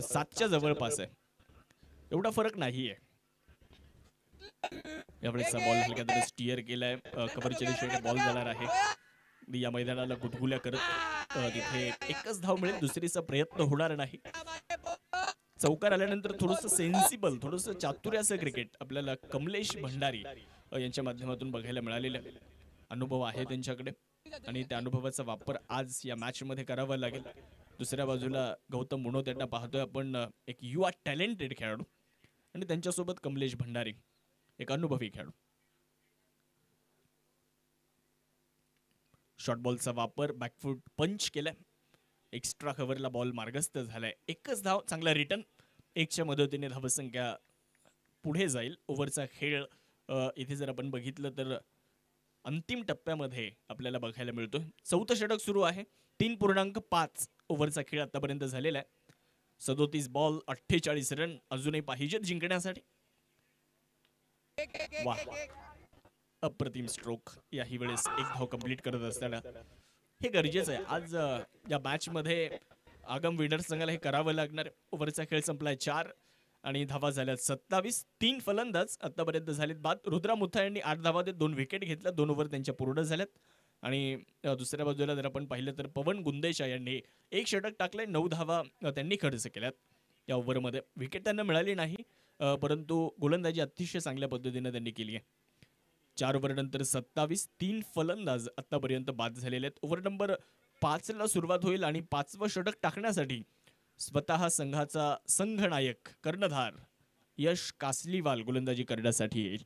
Speaker 2: 7च्या जवळपास आहे. एवढा फरक नाहीये. यावेळेसचा बॉल हलक्या स्टिअर केलाय, कव्हरच्या दिशेने बॉल जाणार आहे. या मैदानाला गुदगुल्या करत तिथे एकच धाव मिळेल, दुसरीचा प्रयत्न होणार नाही. चौकार आल्यानंतर थोडंसं सेन्सिबल, थोडंसं चातुर्याचं क्रिकेट आपल्याला कमलेश भंडारी यांच्या माध्यमातून बघायला मिळालेलं आहे. अनुभव आहे त्यांच्याकडे आणि त्या अनुभवाचा वापर आज या मॅच मध्ये करावा लागेल. दुसऱ्या बाजूला गौतम मुनोत यांना पाहतोय आपण, एक युवा टॅलेंटेड खेळाडू आणि त्यांच्यासोबत कमलेश भंडारी एक अनुभवी खेळाडू. शॉर्ट बॉलचा वापर, बॅकफूट पंच केलाय, एक्स्ट्रा कव्हरला बॉल मार्गस्थ झालाय. एकच धाव, चांगला रिटर्न. 1च्या मदतीने धावसंख्या पुढे जाईल. ओव्हरचा खेळ इथे जर आपण बघितलं तर अंतिम टप्प्यामध्ये आपल्याला बघायला मिळतो. 4थं षटक सुरू आहे. 3.5 ओव्हरचा खेळ आतापर्यंत झालेला आहे. 37 बॉल 48 रन अजूनही पाहिजेत जिंकण्यासाठी. वाह, अप्रतिम स्ट्रोक. याही वेळेस एक धाव कंप्लीट करत असताना हे गरजेचं आहे. आज या मॅच मध्ये आगम विनर संघाला हे करावं लागणार. ओव्हरचा खेळ संपलाय 4 आणि धावा झाल्यात 27. 3 फलंदाज आतापर्यंत झालेत बाद. रुद्रा मुथा यांनी 8 धावा देत 2 विकेट घेतल्या. 2 ओव्हर त्यांच्या पूर्ण झाल्यात आणि दुसऱ्या बाजूला जर आपण पाहिलं तर पवन गुंदेशा यांनी 1 षटक टाकलंय. 9 धावा त्यांनी खर्च केल्यात या ओव्हरमध्ये. विकेट त्यांना मिळाली नाही, परंतु गोलंदाजी अतिशय चांगल्या पद्धतीने त्यांनी केली आहे. 4 ओव्हर नंतर 27. 3 फलंदाज आतापर्यंत बाद झालेले आहेत. ओव्हर नंबर 5 ला सुरुवात होईल आणि 5वं षटक टाकण्यासाठी स्वतः संघाचा संघनायक कर्णधार यश कासलीवाल गोलंदाजी करण्यासाठी येईल.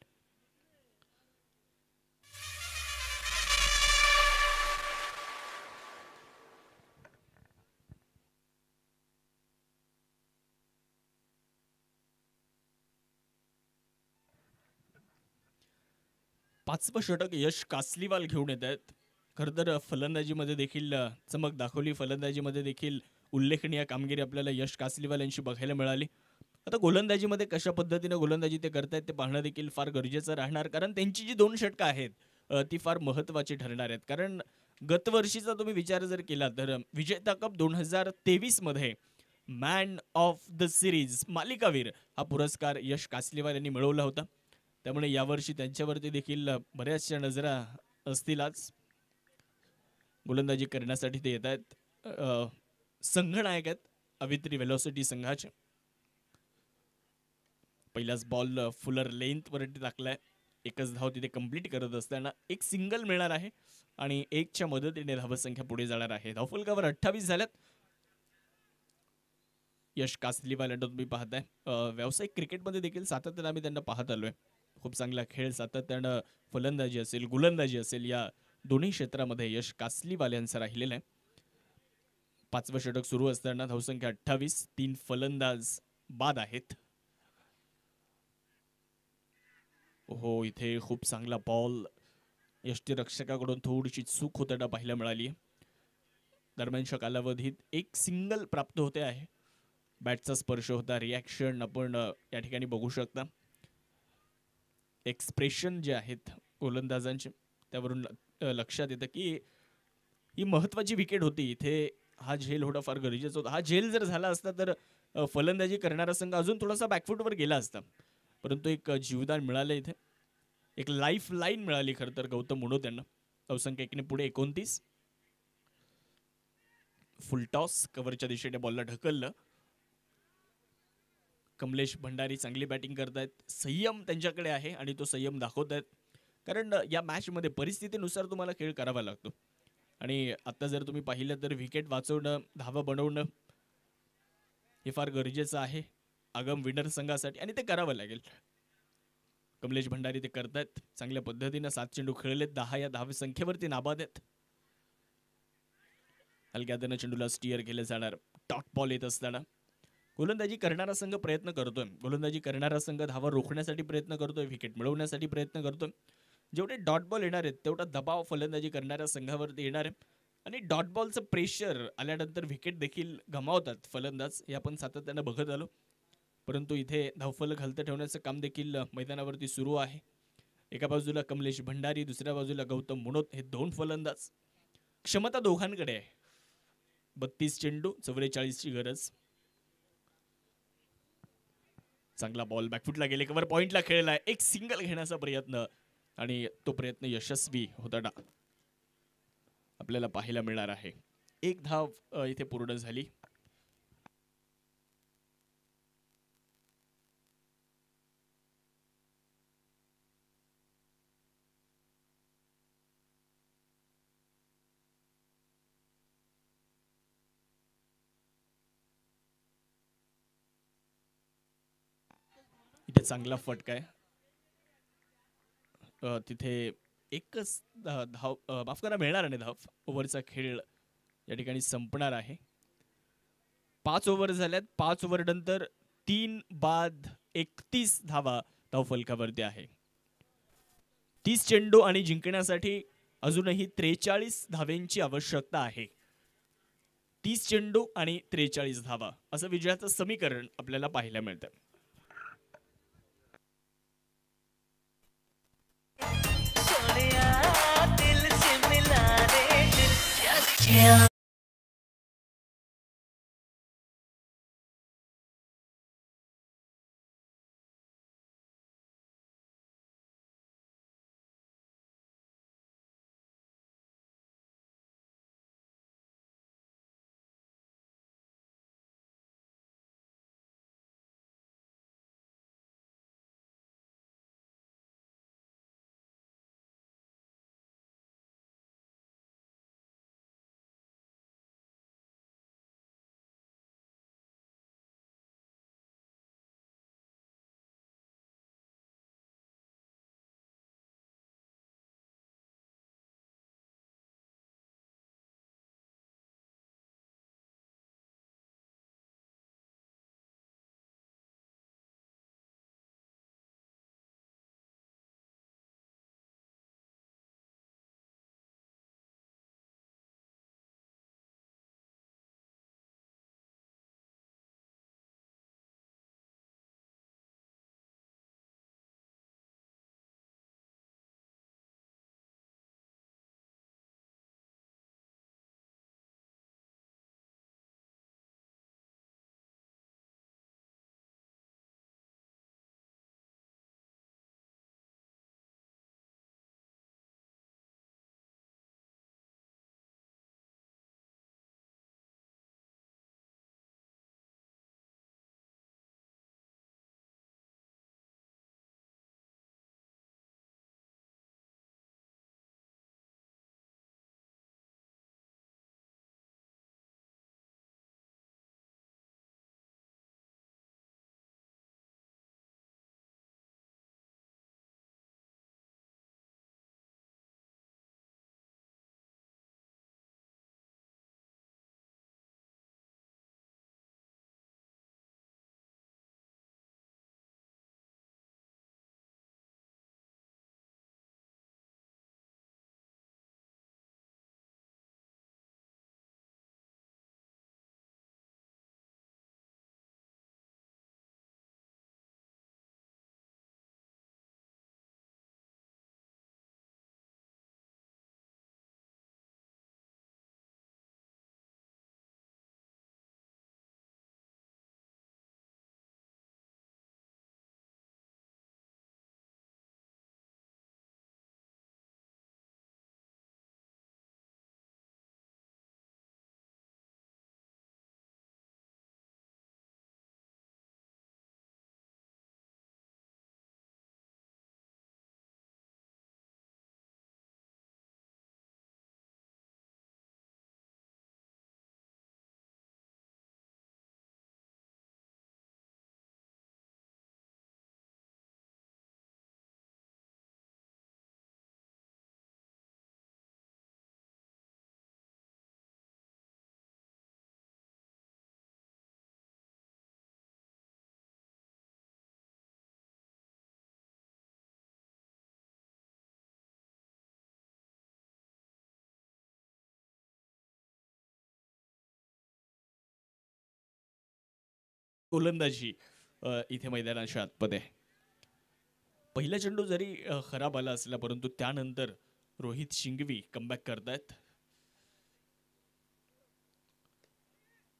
Speaker 2: पाचवं षटक यश कासलीवाल घेऊन येत आहेत. खरं तर फलंदाजीमध्ये देखील चमक दाखवली, फलंदाजीमध्ये देखील उल्लेखनीय कामगिरी आपल्याला यश कासलीवाल यांची बघायला मिळाली. आता गोलंदाजीमध्ये कशा पद्धतीने गोलंदाजी ते करतायत ते पाहणं देखील फार गरजेचं राहणार, कारण त्यांची जी 2 षटकं आहेत ती फार महत्त्वाची ठरणार आहेत. कारण गतवर्षीचा तुम्ही विचार जर केला तर विजेता कप 2023 मध्ये मॅन ऑफ द सिरीज मालिकावीर हा पुरस्कार यश कासलीवाल यांनी मिळवला होता. त्यामुळे यावर्षी त्यांच्यावरती देखील बऱ्याचशा नजरा असतील. आज गोलंदाजी करण्यासाठी ते येत आहेत. संघनायक आहेत अवित्री वेलोसिटी संघाचे. पहिलाच बॉल फुलर लेंथ वरती टाकलाय. एकच धाव तिथे कंप्लीट करत असताना एक सिंगल मिळणार आहे आणि 1च्या मदतीने धावसंख्या पुढे जाणार आहे. धावफलकावर 28 झाल्यात. यश कासलीवाल यांना तुम्ही पाहताय. व्यावसायिक क्रिकेटमध्ये देखील सातत्याने आम्ही त्यांना पाहत आलोय. खूप चांगला खेळ सातत्यानं फलंदाजी असेल गोलंदाजी असेल या दोन्ही क्षेत्रामध्ये यश कासलीवाल यांचा राहिलेला आहे. 5वं षटक सुरू असताना धावसंख्या 28. 3 फलंदाज बाद आहेत. हो, इथे खूप चांगला बॉल यष्टीरक्षकाकडून थोडीशी चूक होताना पाहायला मिळाली. दरम्यानच्या कालावधीत एक सिंगल प्राप्त होते आहे. बॅटचा स्पर्श होता. रिॲक्शन आपण या ठिकाणी बघू शकता. एक्सप्रेशन जे आहेत गोलंदाजांचे त्यावरून लक्षात येतं की ही महत्त्वाची विकेट होती. इथे हा झेल होणं फार गरजेचं होतं. हा झेल जर झाला असता तर फलंदाजी करणारा संघ अजून थोडासा बॅकफुटवर गेला असता, परंतु एक जीवदान मिळालं इथे, एक लाईफ लाईन मिळाली खरं तर गौतम मुनो त्यांना. धावसंख्या 1 ने पुढे 29. फुल टॉस कव्हरच्या दिशेने बॉलला ढकललं. कमलेश भंडारी चांगली बॅटिंग करतायत. संयम त्यांच्याकडे आहे आणि तो संयम दाखवत आहेत, कारण या मॅचमध्ये परिस्थितीनुसार तुम्हाला खेळ करावा लागतो. आणि आता जर तुम्ही पाहिलं तर विकेट वाचवणं, धावा बनवणं हे फार गरजेचं आहे आगम विनर संघासाठी, आणि ते करावं लागेल. कमलेश भंडारी ते करतायत चांगल्या पद्धतीनं. 7 चेंडू खेळलेत, 10 या धाव संख्येवरती नाबाद आहेत. हलक्या हातानं चेंडूला स्टिअर केलं जाणार. डॉट बॉल येत असताना गोलंदाजी करणारा संघ प्रयत्न करतोय. गोलंदाजी करणारा संघ धावा रोखण्यासाठी प्रयत्न करतोय, विकेट मिळवण्यासाठी प्रयत्न करतोय. जेवढे डॉट बॉल येणार आहेत तेवढा दबाव फलंदाजी करणाऱ्या संघावरती येणार आहे, आणि डॉट बॉलचं प्रेशर आल्यानंतर विकेट देखील गमावतात फलंदाज, हे आपण सातत्यानं बघत आलो. परंतु इथे धावफलक हलतं ठेवण्याचं काम देखील मैदानावरती सुरू आहे. एका बाजूला कमलेश भंडारी, दुसऱ्या बाजूला गौतम मुनोत, हे 2 फलंदाज. क्षमता दोघांकडे आहे. 32 चेंडू 44ची गरज. चांगला बॉल बॅकफुटला गेले, कव्हर पॉइंटला खेळलाय. एक सिंगल घेण्याचा प्रयत्न, आणि तो प्रयत्न यशस्वी होताना आपल्याला पाहायला मिळणार आहे. 1 धाव इथे पूर्ण झाली. इथे चांगला फटका आहे. तिथे एकच धाव माफ करा, मिळणार नाही धाव. ओव्हरचा खेळ या ठिकाणी संपणार आहे. 5 ओव्हर झाल्यात. 5 ओव्हर नंतर 3 बाद 31 धावा धावफलकावरती आहे. 30 चेंडू आणि जिंकण्यासाठी अजूनही 43 धावेंची आवश्यकता आहे. 30 चेंडू आणि 43 धावा असं विजयाचं समीकरण आपल्याला पाहायला मिळतं.
Speaker 6: सोनिया दिल से मिला रे दिल just chill
Speaker 2: गोलंदाजी इथे मैदानाच्या आतमध्ये आहे. पहिला चेंडू जरी खराब आला असला परंतु त्यानंतर रोहित शिंगवी कमबॅक करतायत.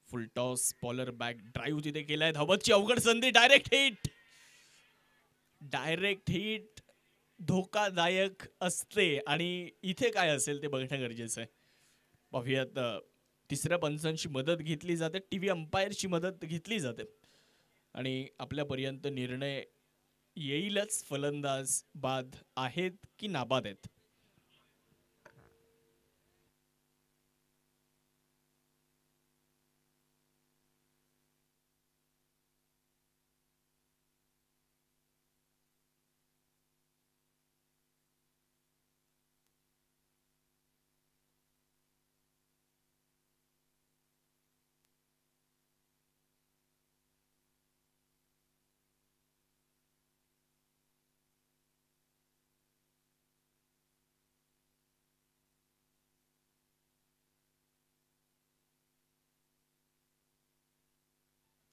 Speaker 2: फुल टॉस बॉलर बॅक ड्राईव्ह तिथे केलाय. धावतची अवघड संधी. डायरेक्ट हिट धोकादायक असते आणि इथे काय असेल ते बघणं गरजेचं आहे. पाहूयात. तिसऱ्या पंचांची मदत घेतली जाते. टीव्ही अंपायरची मदत घेतली जाते आणि आपल्यापर्यंत निर्णय येईलच. फलंदाज बाद आहेत की नाबाद आहेत.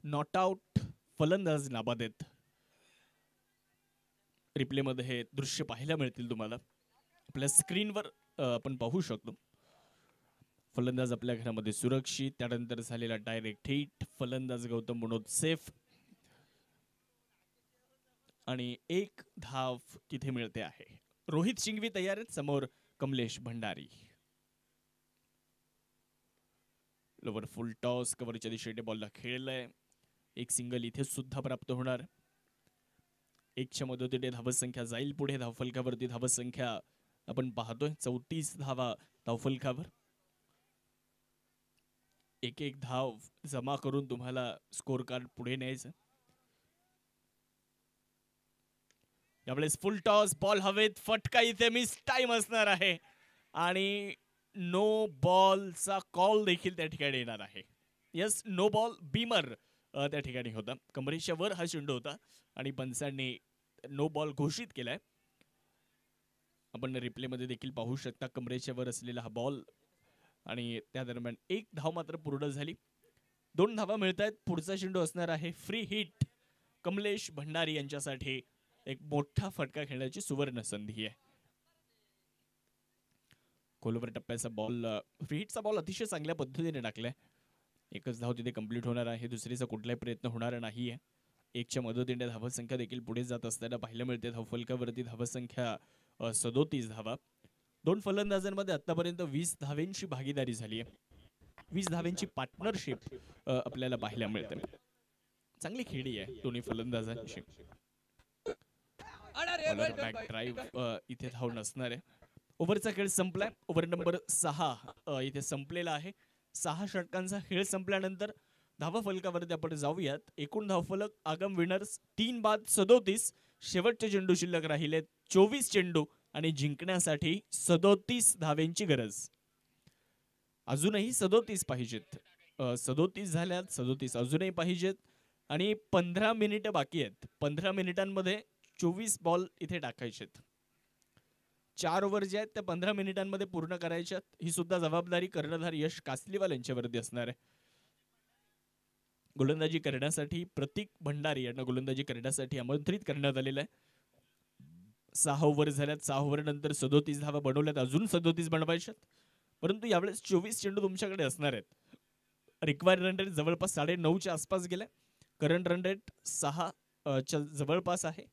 Speaker 2: Not out. फलंदाज नाबाद आहेत. रिप्लेमध्ये हे दृश्य पाहायला मिळतील तुम्हाला. आपल्या स्क्रीनवर आपण पाहू शकतो. फलंदाज आपल्या घरामध्ये सुरक्षित. त्यानंतर झालेला डायरेक्ट हिट. फलंदाज गौतम मनोज सेफ आणि एक धाव तिथे मिळते आहे. रोहित शिंगवी तयार आहेत. समोर Kamlesh Bhandari. Lower full toss कव्हरच्या दिशेने बॉलला खेळलाय. एक सिंगल इथे सुद्धा प्राप्त होणार. एकच्या मदतीने धावसंख्या जाईल पुढे. धावफलकावरती धावसंख्या आपण पाहतोय 34 धावा धावफलकावर. एक एक धाव जमा करून तुम्हाला स्कोर कार्ड पुढे न्यायचं. यावेळेस फुल टॉस बॉल हवेत. फटका इथे मिस टाइम असणार आहे आणि नो बॉलचा कॉल देखील त्या ठिकाणी येणार आहे. Yes, no ball. बीमर त्या ठिकाणी होता. कमरेच्या वर हा चेंडू होता आणि पंचांनी नो बॉल घोषित केलाय. आपण रिप्ले मध्ये देखील पाहू शकता कमरेच्या वर असलेला हा बॉल आणि त्या दरम्यान एक धाव मात्र पूर्ण झाली. 2 धावा मिळत आहेत. पुढचा चेंडू असणार आहे फ्री हिट. कमलेश भंडारी यांच्यासाठी एक मोठा फटका खेळण्याची सुवर्ण संधी आहे. खोलवर टप्प्याचा बॉल. फ्री हिटचा बॉल अतिशय चांगल्या पद्धतीने टाकलाय. एकच धाव तिथे कंप्लीट होणार आहे. दुसरीचा कुठलाही प्रयत्न होणार नाहीये. एकच्या मदतीने धावसंख्या देखील पुढे जात असताना पाहायला मिळते. धावफलकावरती धावसंख्या 37 धावा. 2 फलंदाजांमध्ये आतापर्यंत 20 धावेंची भागीदारी झाली आहे. 20 धावेंची पार्टनरशिप आपल्याला पाहायला मिळते. चांगली खेळी आहे दोन्ही फलंदाजांची. ड्राईव्ह इथे धाव नसणार आहे. ओव्हरचा खेळ संपलाय. ओव्हर नंबर 6 इथे संपलेला आहे. 6 षटकांचा खेळ संपल्यानंतर धावा फलकावरती आपण जाऊयात. एकूण धावफलक आगम विनर्स 3 बाद 37. शेवटचे चेंडू शिल्लक राहिले 24 चेंडू आणि जिंकण्यासाठी 37 धावेंची गरज. अजूनही 37 पाहिजेत. 37 झाल्यात. 37 अजूनही पाहिजेत आणि 15 मिनिटं बाकी आहेत. 15 मिनिटांमध्ये 24 बॉल इथे टाकायचेत. 4 ओव्हर जे आहेत त्या 15 मिनिटांमध्ये पूर्ण करायच्यात. ही सुद्धा जबाबदारी कर्णधार यश कासलीवाल यांच्यावरती असणार आहे. गोलंदाजी करण्यासाठी प्रतीक भंडारी यांना गोलंदाजी करण्यासाठी आमंत्रित करण्यात आलेलं आहे. 6 ओव्हर झाल्यात. 6 ओव्हर नंतर 37 धावा बनवल्यात. अजून 37 बनवायच्यात. परंतु यावेळेस 24 चेंडू तुमच्याकडे असणार आहेत. रिक्वायर्ड रन रेट जवळपास 9.5च्या आसपास गेलाय. करंट रन रेट 6 च्या जवळपास आहे.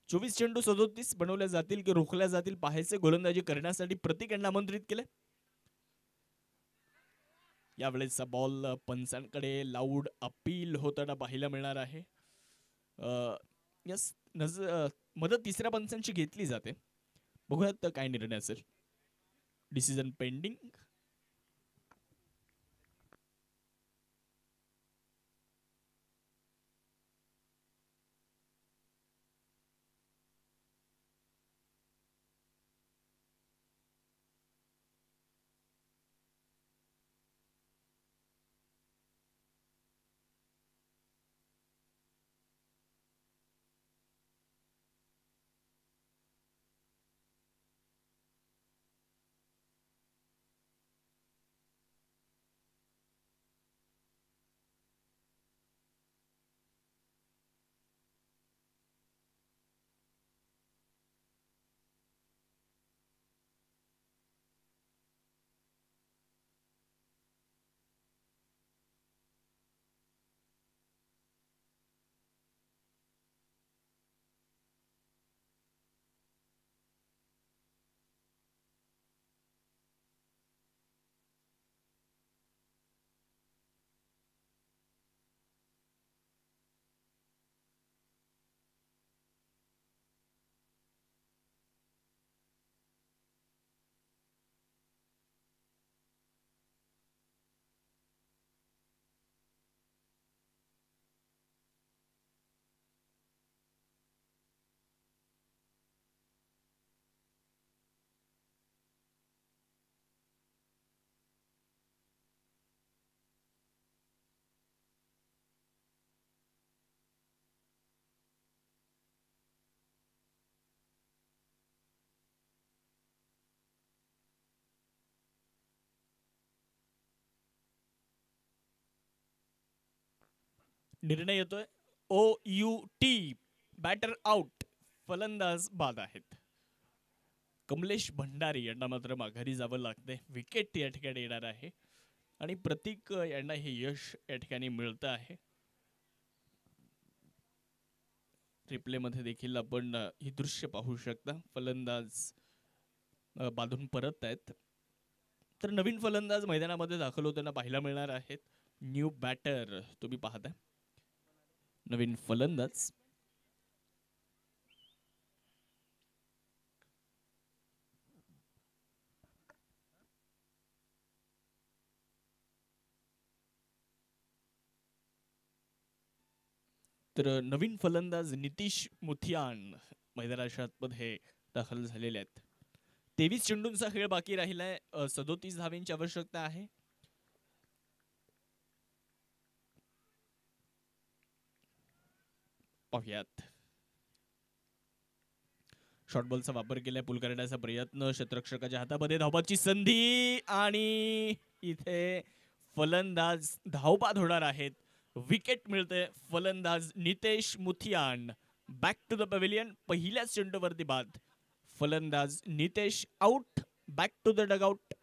Speaker 2: 24 चेंडू 37 बनवल्या जातील की रोखल्या जातील पाहायचे. गोलंदाजी करण्यासाठी प्रतीक यांना आमंत्रित केले. यावेळेसचा बॉल पंचांकडे लाऊड अपील होताना पाहायला मिळणार आहे. यस, मदत तिसऱ्या पंचांची घेतली जाते. बघूयात काय निर्णय असेल. Decision pending. निर्णय येतोय OUT, बॅटर आउट, फलंदाज बाद आहेत. कमलेश भंडारी यांना मात्र माघारी जावं लागतंय. विकेट या ठिकाणी येणार आहे आणि प्रतीक यांना हे यश या ठिकाणी मिळतं आहे. रिप्ले मध्ये देखील आपण ही दृश्य पाहू शकता. फलंदाज बांधून परत आहेत. तर नवीन फलंदाज मैदानामध्ये दाखल होताना पाहायला मिळणार आहेत. न्यू बॅटर तुम्ही पाहताय, नवीन फलंदाज. तर नवीन फलंदाज नितीश मुथियान मैदानाच्या आतमध्ये दाखल झालेले आहेत. 23 चेंडूंचा खेळ बाकी राहिलाय. 37 धावांची आवश्यकता आहे. पाहुयात. शॉर्ट बॉलचा वापर केलाय, पुल करण्याचा प्रयत्न, क्षेत्ररक्षकाच्या हातामध्ये धावबाची संधी आणि इथे फलंदाज धावबाद होणार आहेत. विकेट मिळते. फलंदाज Nitesh Muthiyan back to the pavilion. पहिल्याच चेंडूवरती बाद. फलंदाज Nitesh out, back to the dugout.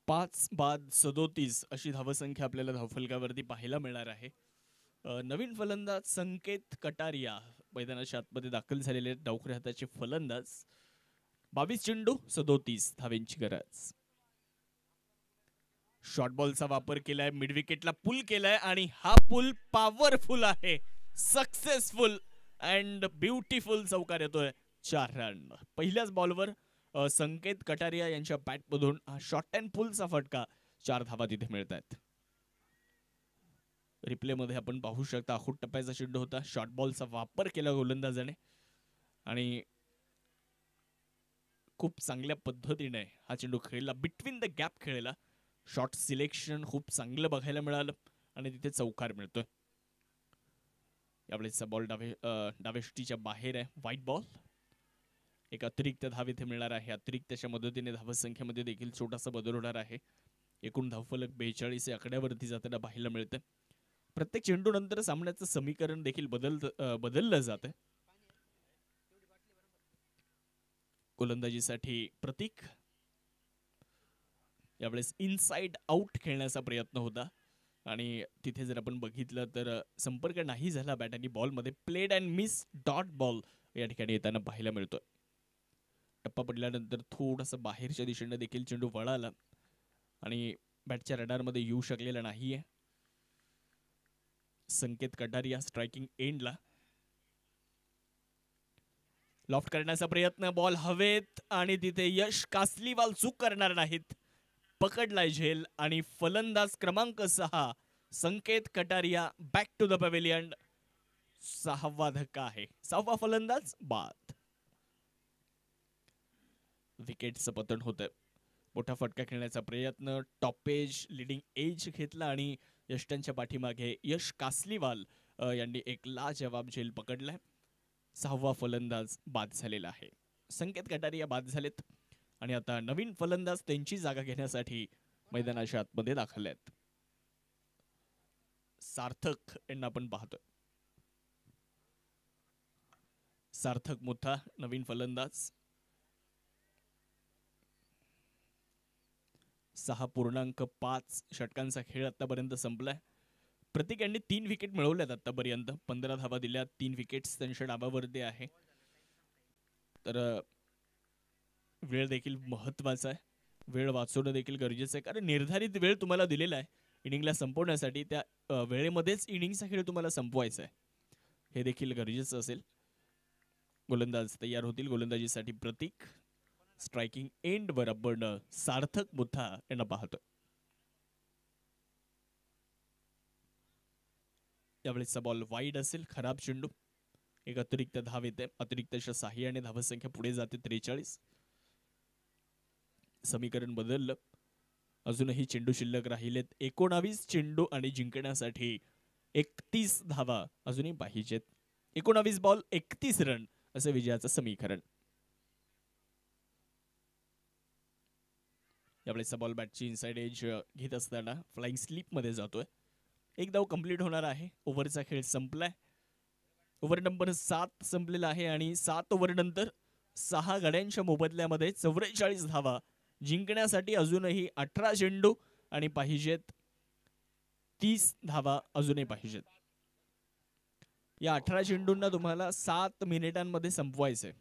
Speaker 2: पाच बाद 37 अशी धावसंख्या आपल्याला धावफलकावरती पाहायला मिळणार आहे. नवीन फलंदाज संकेत कटारिया मैदानाच्या आतमध्ये दाखल झालेले आहेत. डावखऱ्या हाताचे फलंदाज. 22 चेंडू 37 धावेंची गरज. शॉर्ट बॉलचा वापर केलाय, मिड विकेटला पुल केलाय आणि हा पुल पॉवरफुल आहे. सक्सेसफुल अँड ब्युटिफुल चौकार येतोय. 4 रन. पहिल्याच बॉलवर संकेत कटारिया यांच्या बॅटमधून शॉर्ट अँड पुलचा फटका. 4 धावा तिथे मिळत आहेत. रिप्ले मध्ये आपण पाहू शकता आखूड टप्प्याचा चेंडू होता. शॉर्ट बॉलचा वापर केला गोलंदाजाने आणि खूप चांगल्या पद्धतीने हा चेंडू खेळला. बिटवीन द गॅप खेळला. शॉर्ट सिलेक्शन खूप चांगलं बघायला मिळालं आणि तिथे चौकार मिळतोय. यावेळेसचा बॉल डावेष्टीच्या बाहेर आहे. White ball. एक अतिरिक्त धाव इथे मिळणार आहे. अतिरिक्तच्या मदतीने धावसंख्येमध्ये देखील छोटासा बदल होणार आहे. एकूण धावफलक 42 या आकड्यावरती जाताना पाहायला मिळतं. प्रत्येक चेंडू नंतर सामन्याचं समीकरण देखील बदललं जातं. गोलंदाजीसाठी प्रतीक. यावेळेस इनसाइड आउट खेळण्याचा प्रयत्न होता आणि तिथे जर आपण बघितलं तर संपर्क नाही झाला बॅट आणि बॉल मध्ये. Played and miss dot ball या ठिकाणी येताना पाहायला मिळतोय. टप्पा पडल्यानंतर थोडासा बाहेरच्या दिशेने देखील चेंडू वळाला आणि बॅटच्या रडारमध्ये येऊ शकलेला नाहीये. संकेत कटारिया स्ट्रायकिंग एंडला. लॉफ्ट करण्याचा प्रयत्न, बॉल हवेत आणि तिथे यश कासलीवाल चूक करणार नाहीत. पकडलाय झेल आणि फलंदाज क्रमांक 6 Sanket Kataria back to the pavilion. 6वा धक्का आहे. 6वा फलंदाज बाद. विकेटचं पतन होतं. मोठा फटका खेळण्याचा प्रयत्न, टॉपेज लिडिंग एज घेतला आणि यष्टांच्या पाठीमागे यश कासलीवाल यांनी एक लाजवाब झेल पकडलाय. 6वा फलंदाज बाद झालेला आहे. संकेत कटारिया बाद झालेत आणि आता नवीन फलंदाज त्यांची जागा घेण्यासाठी मैदानाच्या आतमध्ये दाखल आहेत. सार्थक यांना आपण पाहतोय. सार्थक मुथा नवीन फलंदाज. 6.5 षटकांचा खेळ आतापर्यंत संपलाय. प्रत्येक यांनी 3 विकेट मिळवल्यात आतापर्यंत. 15 धावा दिल्या. 3 विकेट्स त्यांच्या डावावरती आहे. तर वेळ देखील महत्वाचा आहे. वेळ वाचवणं देखील गरजेचं आहे कारण निर्धारित वेळ तुम्हाला दिलेला आहे इनिंगला संपवण्यासाठी. त्या वेळेमध्येच इनिंगचा खेळ तुम्हाला संपवायचा आहे. हे देखील गरजेचं असेल. गोलंदाज तयार होतील. गोलंदाजीसाठी प्रतीक. स्ट्रायकिंग एंड वर आपण सार्थक मुथा यांना पाहतोय. यावेळेसचा बॉल वाईड असेल, खराब चेंडू. एक अतिरिक्त धाव येते, अतिरिक्तच्या साह्याने धावसंख्या पुढे जाते 43. समीकरण बदललं, अजूनही चेंडू शिल्लक राहिलेत 19 चेंडू आणि जिंकण्यासाठी 31 धावा अजूनही पाहिजेत. 19 बॉल 31 रन असं विजयाचं समीकरण. यावेळेसचा बॉल बॅटची इनसाइड एज घेत असताना फ्लाइंग स्लीप मध्ये जातोय. एक धाव कंप्लीट होणार आहे. ओव्हरचा खेळ संपलाय. ओव्हर नंबर 7 संपलेला आहे आणि 7 ओव्हर नंतर 6 गड्यांच्या मोबदल्यामध्ये 44 धावा. जिंकण्यासाठी अजूनही 18 चेंडू आणि पाहिजेत 30 धावा अजूनही पाहिजेत. या 18 चेंडूंना तुम्हाला 7 मिनिटांमध्ये संपवायचंय.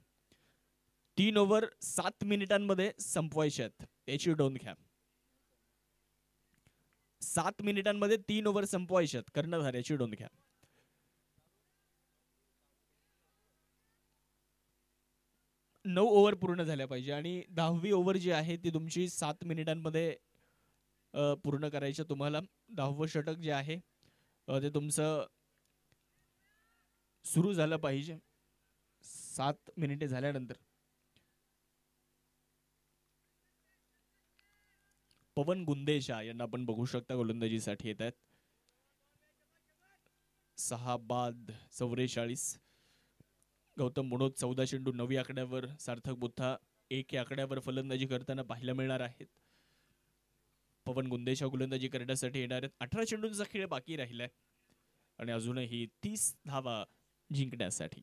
Speaker 2: 3 ओव्हर 7 मिनिटांमध्ये संपवायचे आहेत, याची नोंद घ्या. 7 मिनिटांमध्ये 3 ओव्हर संपवायचे आहेत, कर्णधार याची नोंद घ्या. नऊ ओव्हर पूर्ण झाल्या पाहिजे आणि 10वी ओव्हर जी आहे ती तुमची 7 मिनिटांमध्ये पूर्ण करायचं. तुम्हाला 10वं षटक जे आहे ते तुमचं सुरू झालं पाहिजे 7 मिनिटे झाल्यानंतर. पवन गुंदेशा यांना आपण बघू शकता गोलंदाजीसाठी येत आहेत. 6 बाद 44. गौतम मुनोद 14 चेंडू 9 आकड्यावर, सार्थक बुद्धा 1 आकड्यावर फलंदाजी करताना पाहायला मिळणार आहेत. पवन गुंदेशा गोलंदाजी करण्यासाठी येणार आहेत. 18 चेंडूंचा खेळ बाकी राहिलाय आणि अजूनही 30 धावा जिंकण्यासाठी.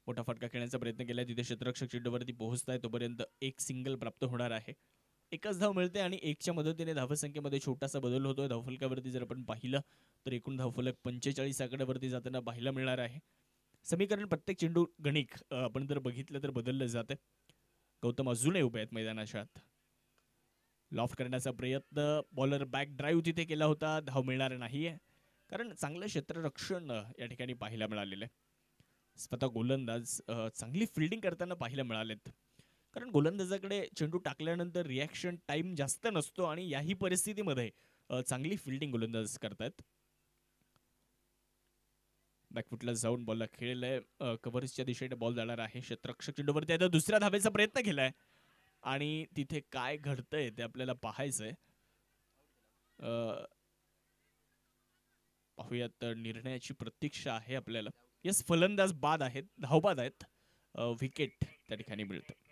Speaker 2: मोठा फटका खेळण्याचा प्रयत्न केलाय, तिथे क्षेत्ररक्षक चेंडूवरती पोहोचताय तोपर्यंत एक सिंगल प्राप्त होणार आहे. एकच धाव मिळते आणि 1च्या मदतीने धावसंख्येमध्ये छोटासा बदल होतोय. धावफलकावरती जर आपण पाहिलं तर एकूण धावफलक 45 आकड्यावरती जाताना पाहायला मिळणार आहे. समीकरण प्रत्येक चेंडू गणिक आपण जर बघितलं तर बदललं जाते. गौतम अजूनही उभे आहेत मैदानाच्या आत. लॉफ्ट करण्याचा प्रयत्न, बॉलर बॅक ड्राईव्ह तिथे केला होता, धाव मिळणार नाहीये कारण चांगलं क्षेत्ररक्षण या ठिकाणी पाहायला मिळालेलं आहे. स्वतः गोलंदाज चांगली फिल्डिंग करताना पाहायला मिळालेत कारण गोलंदाजाकडे चेंडू टाकल्यानंतर रिॲक्शन टाइम जास्त नसतो आणि याही परिस्थितीमध्ये चांगली फिल्डिंग गोलंदाज करतात. बॅकफुटला जाऊन बॉलला खेळलाय, कव्हर्सच्या दिशेने बॉल जाणार आहे. क्षेत्ररक्षक चेंडूवरती आता दुसऱ्या धावेचा प्रयत्न केलाय आणि तिथे काय घडतंय ते आपल्याला पाहायचंय. पाहूयात, निर्णयाची प्रतीक्षा आहे आपल्याला. यस, फलंदाज बाद आहेत, धावबाद आहेत. विकेट त्या ठिकाणी मिळतं.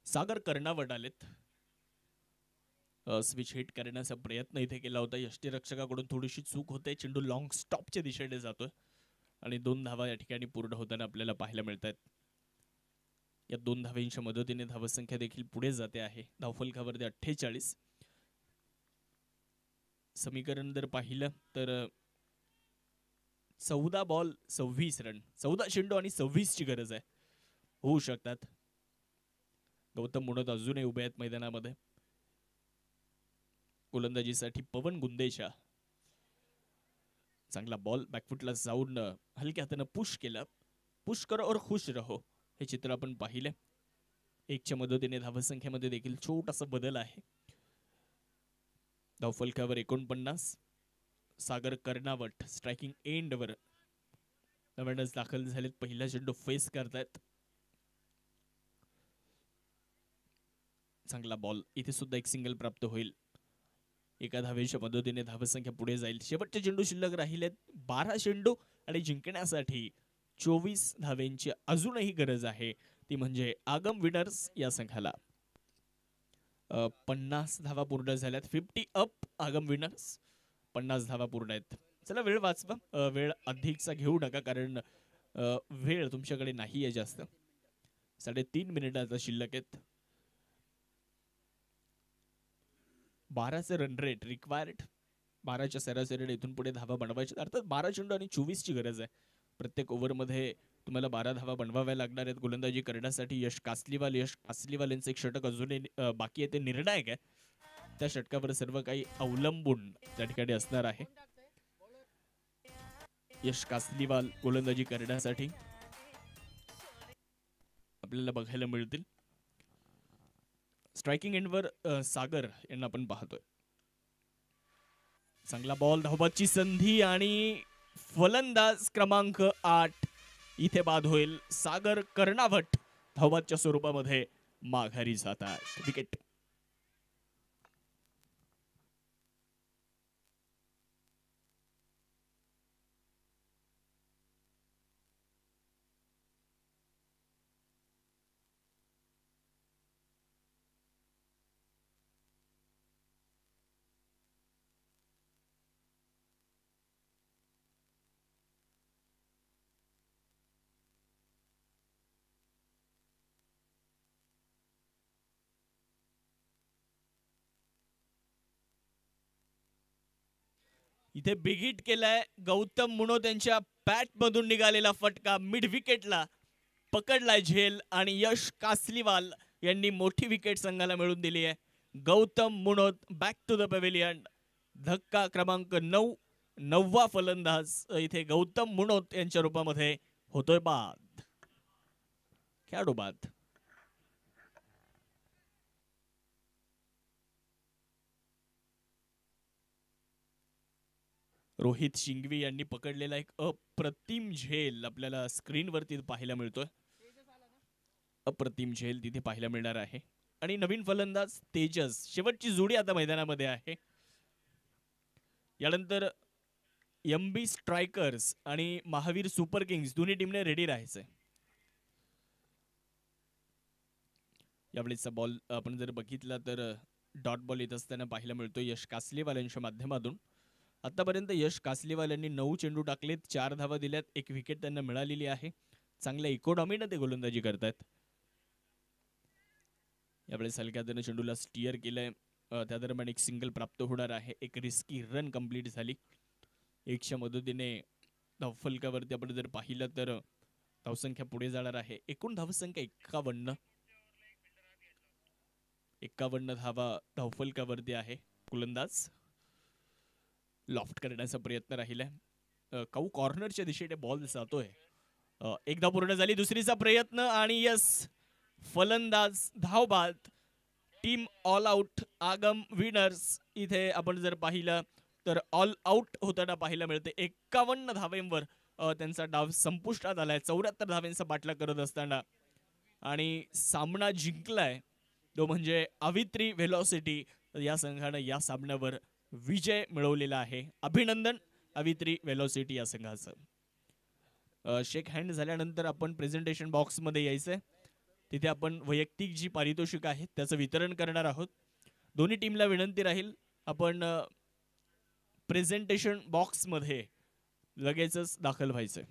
Speaker 2: सागर कर्णावट आलेत. स्विच हिट करण्याचा प्रयत्न इथे केला होता. यष्टीरक्षकाकडून थोडीशी चूक होते. चेंडू लॉंग स्टॉपच्या दिशेने जातोय आणि 2 धावा या ठिकाणी पूर्ण होताना आपल्याला पाहायला मिळत आहेत. या 2 धावांच्या मदतीने धावसंख्या देखील पुढे जाते आहे. धावफलकावरती 48. समीकरण जर पाहिलं तर 14 बॉल 26 रन, 14 चेंडू आणि 26 ची गरज आहे. होऊ शकतात. गौतम मुनोद अजूनही उभे आहेत मैदानामध्ये. गोलंदाजीसाठी पवन गुंदेशा. चांगला बॉल बॅकफुटला जाऊन हलक्या हाताने पुश केला. पुश करो और खुश रहो हे चित्र आपण पाहिले. 1च्या मदतीने धावसंख्येमध्ये देखील छोटासा बदल आहे. धावफलकावर 49. सागर कर्णावट स्ट्रायकिंग एंडवर नव्यानच दाखल झालेत. पहिला चेंडू फेस करतायत. चांगला बॉल, इथे सुद्धा एक सिंगल प्राप्त होईल. एका धावेच्या मदतीने धावसंख्या पुढे जाईल. शेवटचे चेंडू शिल्लक राहिलेत 12 चेंडू आणि जिंकण्यासाठी 24 धावेंची अजूनही गरज आहे. ती म्हणजे आगम विनर्स या संघाला. 50 धावा पूर्ण झाल्यात. 50 अप आगम विनर्स. 50 धावा पूर्ण आहेत. चला वेळ वाचवा. वेळ अधिकचा घेऊ नका कारण वेळ तुमच्याकडे नाही आहे जास्त. 3.5 मिनिटाचा शिल्लक आहेत. 12चे रन रेट रिक्वायर्ड. 12च्या सरासरीने इथून पुढे धावा बनवायच्या. अर्थात 12 चेंडू आणि 24ची गरज आहे. प्रत्येक ओव्हरमध्ये तुम्हाला 12 धावा बनवाव्या लागणार आहेत गोलंदाजी करण्यासाठी. यश कासलीवाल यांचं एक षटक अजूनही बाकी आहे, ते निर्णायक आहे. त्या षटकावर सर्व काही अवलंबून त्या ठिकाणी असणार आहे. यश कासलीवाल गोलंदाजी करण्यासाठी आपल्याला बघायला मिळतील. स्ट्रायकिंग एंडवर सागर यांना आपण पाहतोय. चांगला बॉल, धावबादची संधी आणि फलंदाज क्रमांक 8 इथे बाद होईल. सागर कर्णावट धावबादच्या स्वरूपामध्ये माघारी जातात. विकेट. इथे बिग हिट केलाय गौतम मुनो. त्यांच्या बॅट मधून निघालेला फटका मिड विकेटला पकडलाय झेल आणि यश कासलीवाल यांनी मोठी विकेट संघाला मिळवून दिली आहे. Gautam Munot back to the pavilion. धक्का क्रमांक 9. 9वा फलंदाज इथे गौतम मुनोत यांच्या रूपामध्ये होतोय बाद. खेळाडू बाद. रोहित शिंगवी यांनी पकडलेला एक अप्रतिम झेल आपल्याला स्क्रीनवरती पाहायला मिळतोय. अप्रतिम झेल तिथे पाहायला मिळणार आहे. आणि नवीन फलंदाज तेजस. शेवटची जोडी आता मैदानामध्ये आहे. यानंतर एमबी स्ट्रायकर्स आणि महावीर सुपर किंग्स दोन्ही टीमने रेडी राहायचंय. यावेळेचा बॉल आपण जर बघितला तर डॉट बॉल येत असताना पाहायला मिळतो यश कासलेवाल यांच्या माध्यमातून. आतापर्यंत यश कासलेवाल यांनी 9 चेंडू टाकलेत, 4 धावा दिल्यात, 1 विकेट त्यांना मिळालेली आहे. चांगल्या इकॉनॉमीने ते गोलंदाजी करतायत. यावेळेस हलक्या हाताने चेंडूला स्टिअर केलंय. त्या दरम्यान एक सिंगल प्राप्त होणार आहे. एक रिस्की रन कंप्लीट झाली. 1च्या मदतीने धावफलकावरती आपण जर पाहिलं तर धावसंख्या पुढे जाणार आहे. एकूण धावसंख्या 51 धावा धावफलकावरती आहे. गोलंदाज लॉफ्ट करण्याचा प्रयत्न राहिलाय. काऊ कॉर्नरच्या दिशेने बॉल जातोय. एक धाव पूर्ण झाली. दुसरीचा प्रयत्न आणि यस फलंदाज धावबाद. Team all out. Aagam winners इथे आपण जर पाहिलं तर ऑल आउट होताना पाहायला मिळते. 51 धावेंवर त्यांचा डाव संपुष्टात आलाय. 74 धावेंचा पाठलाग करत असताना आणि सामना जिंकलाय तो म्हणजे अवित्री व्हेलॉसिटी. या संघानं या सामन्यावर विजय मिळवलेला आहे. अभिनंदन अवित्री व्हेलॉसिटी या संघाचं. शेक हँड झाल्यानंतर आपण प्रेझेंटेशन बॉक्समध्ये यायचंय. तिथे आपण वैयक्तिक जी पारितोषिक आहेत त्याचं वितरण करणार आहोत. दोन्ही टीमला विनंती राहील आपण प्रेझेंटेशन बॉक्समध्ये लगेचच दाखल व्हायचंय.